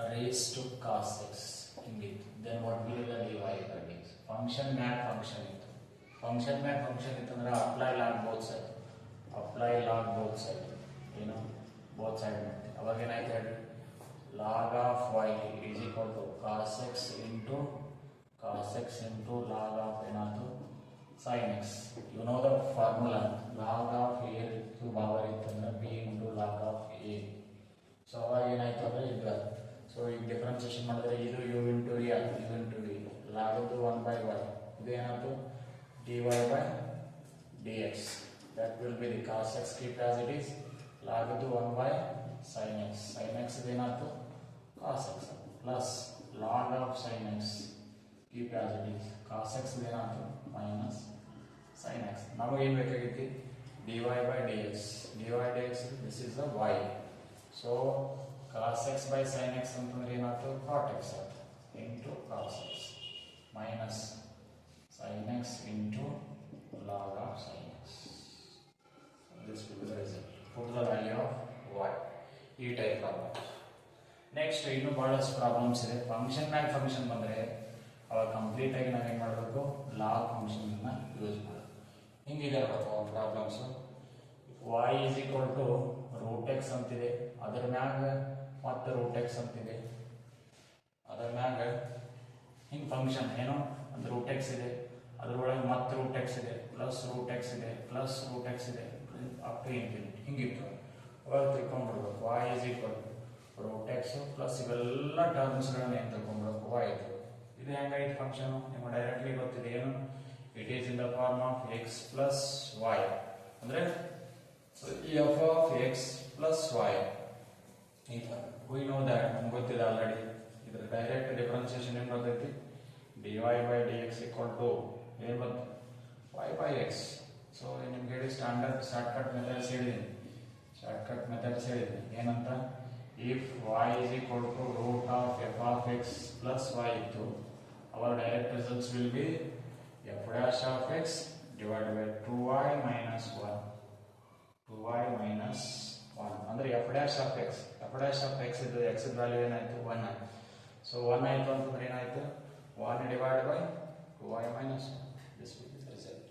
raised to cos x, ಹಿಂಗಿತ್ತು. Then what will the dy by dx. Function ಮ್ಯಾಗ್ function ಇತ್ತು. Function ಮ್ಯಾಗ್ function ಇತ್ತಂದ್ರೆ apply log both side. Apply log both side ಏನು both side ಮಾಡ್ತೀವಿ. ಅವಾಗ ಏನಾಯ್ತು ಹೇಳಿ, log of y is equal to cos x into log of ಏನಾಯ್ತು sin x. You know the formula, log of a cube power ಇತ್ತಂದ್ರೆ b into log of a. So ಅವಾಗ ಏನಾಯ್ತು ಅಂದರೆ ಇದು, ಸೊ ಈಗ ಡಿಫ್ರೆನ್ಸಿಯೇಷನ್ ಮಾಡಿದ್ರೆ ಇದು u into a u into v, ಲಾಗದ್ದು 1/y, ಇದು ಏನಾಯ್ತು dy by dx. that will be the cos x keep as it is, ಲಾಗದ್ದು 1 sin x ಇದು ಏನಾಯ್ತು cos x plus log of sin x keep as it is, cos x ಇದು ಏನಾಯ್ತು minus sin x. ನಮಗೆ ಏನು ಬೇಕಾಗಿತ್ತು dy by dx. this is the y. so cos x by sin x ಅಂತಂದ್ರೆ ಏನಾಯ್ತು cot x into cos x minus sin x into log of sin x. this will be the result. put the value of y. ಈ type problem. Next ಇನ್ನು ಬಹಳಷ್ಟು problems ಇದೆ. Function ಮ್ಯಾಗ್ function ಬಂದರೆ ಅವಾಗ complete ಆಗಿ ನಾವೇನು ಮಾಡಬೇಕು, ಲಾಗ್ ಫಂಕ್ಷನ್ ಯೂಸ್ ಮಾಡಬೇಕು. ಹಿಂಗಿದೆ ನೋಡಪ್ಪ problems. y is equal to root x ಅಂತಿದೆ, ಅದರ ಮ್ಯಾಗ ಮತ್ತೆ ರೂಟ್ ಎಕ್ಸ್ ಅಂತಿದೆ, ಅದರ ಮ್ಯಾಗ ಹಿಂಗೆ ಫಂಕ್ಷನ್ ಏನು ಒಂದು ರೂಟ್ ಎಕ್ಸ್ ಇದೆ, ಅದರೊಳಗೆ ಮತ್ತೆ ರೂಟ್ ಎಕ್ಸ್ ಇದೆ, ಪ್ಲಸ್ ರೂಟ್ ಎಕ್ಸ್ ಇದೆ, ಪ್ಲಸ್ ರೂಟ್ ಎಕ್ಸ್ ಇದೆ, ಅಪ್ ಟು ಇನ್ಫಿನಿಟಿ ಹಿಂಗಿತ್ತು. ಅವಾಗ ತಿಳ್ಕೊಂಡ್ಬಿಡ್ಬೇಕು y is equal to root x plus ಇವೆಲ್ಲ ಟರ್ಮ್ಸ್ಗಳನ್ನ ಏನು ತಿಳ್ಕೊಂಡ್ಬಿಡ್ಬೇಕು y ಇದು. ಇದು ಹೆಂಗಾಯ್ತು ಫಂಕ್ಷನು ನಿಮಗೆ ಡೈರೆಕ್ಟ್ಲಿ ಗೊತ್ತಿದೆ ಏನು, it is in the form of x plus y, ಅಂದರೆ f of x plus y. ಈ ಥರ ವಿ ನೋ ದ್ಯಾಟ್, ನಮ್ಗೆ ಗೊತ್ತಿದೆ ಆಲ್ರೆಡಿ. ಇದ್ರ ಡೈರೆಕ್ಟ್ ಡಿಫ್ರೆನ್ಸಿಯೇಷನ್ ಏನು ಬರ್ತೈತಿ, dy by dx equal to ಏನು ಬಂತು y by x. ಸೊ ನಿಮ್ಗೆ ಹೇಳಿ ಶಾರ್ಟ್ಕಟ್ ಮೆಥಡ್ಸ್ ಹೇಳಿದ್ದೀನಿ ಏನಂತ, if y is equal to root of f of x plus y ಇತ್ತು, our direct results will be f dash of x divided by 2y minus 1. ಅಂದ್ರೆ f dash of x ಇದು x value ಏನಾಯ್ತು 1 ಆಯ್ತು. So 1 ಆಯ್ತು ಅಂತಂದ್ರೆ ಏನಾಯ್ತು 1 divided by 2y minus 1. this will be the result.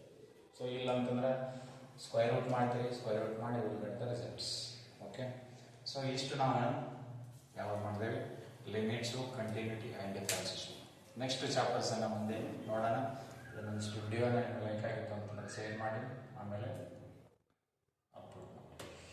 So ಇಲ್ಲ ಅಂತಂದ್ರೆ ಸ್ಕ್ವೇರ್ ರೂಟ್ ಮಾಡ್ತೀವಿ, ಸ್ಕ್ವೇರ್ ರೂಟ್ ಮಾಡಿ will get the results. Okay, so ಇಷ್ಟು ನಾವು ಯಾವಾಗ ಮಾಡಿದೇವೆ, limits, continuity and differentiation. Next ಚಾಪ್ಟರ್ಸನ್ನು ಮುಂದೆ ನೋಡೋಣ. ಇದನ್ನೊಂದಿಷ್ಟು ವಿಡಿಯೋನ ಲೈಕ್ ಆಗಿತ್ತು ಅಂತಂದರೆ ಶೇರ್ ಮಾಡಿ, ಆಮೇಲೆ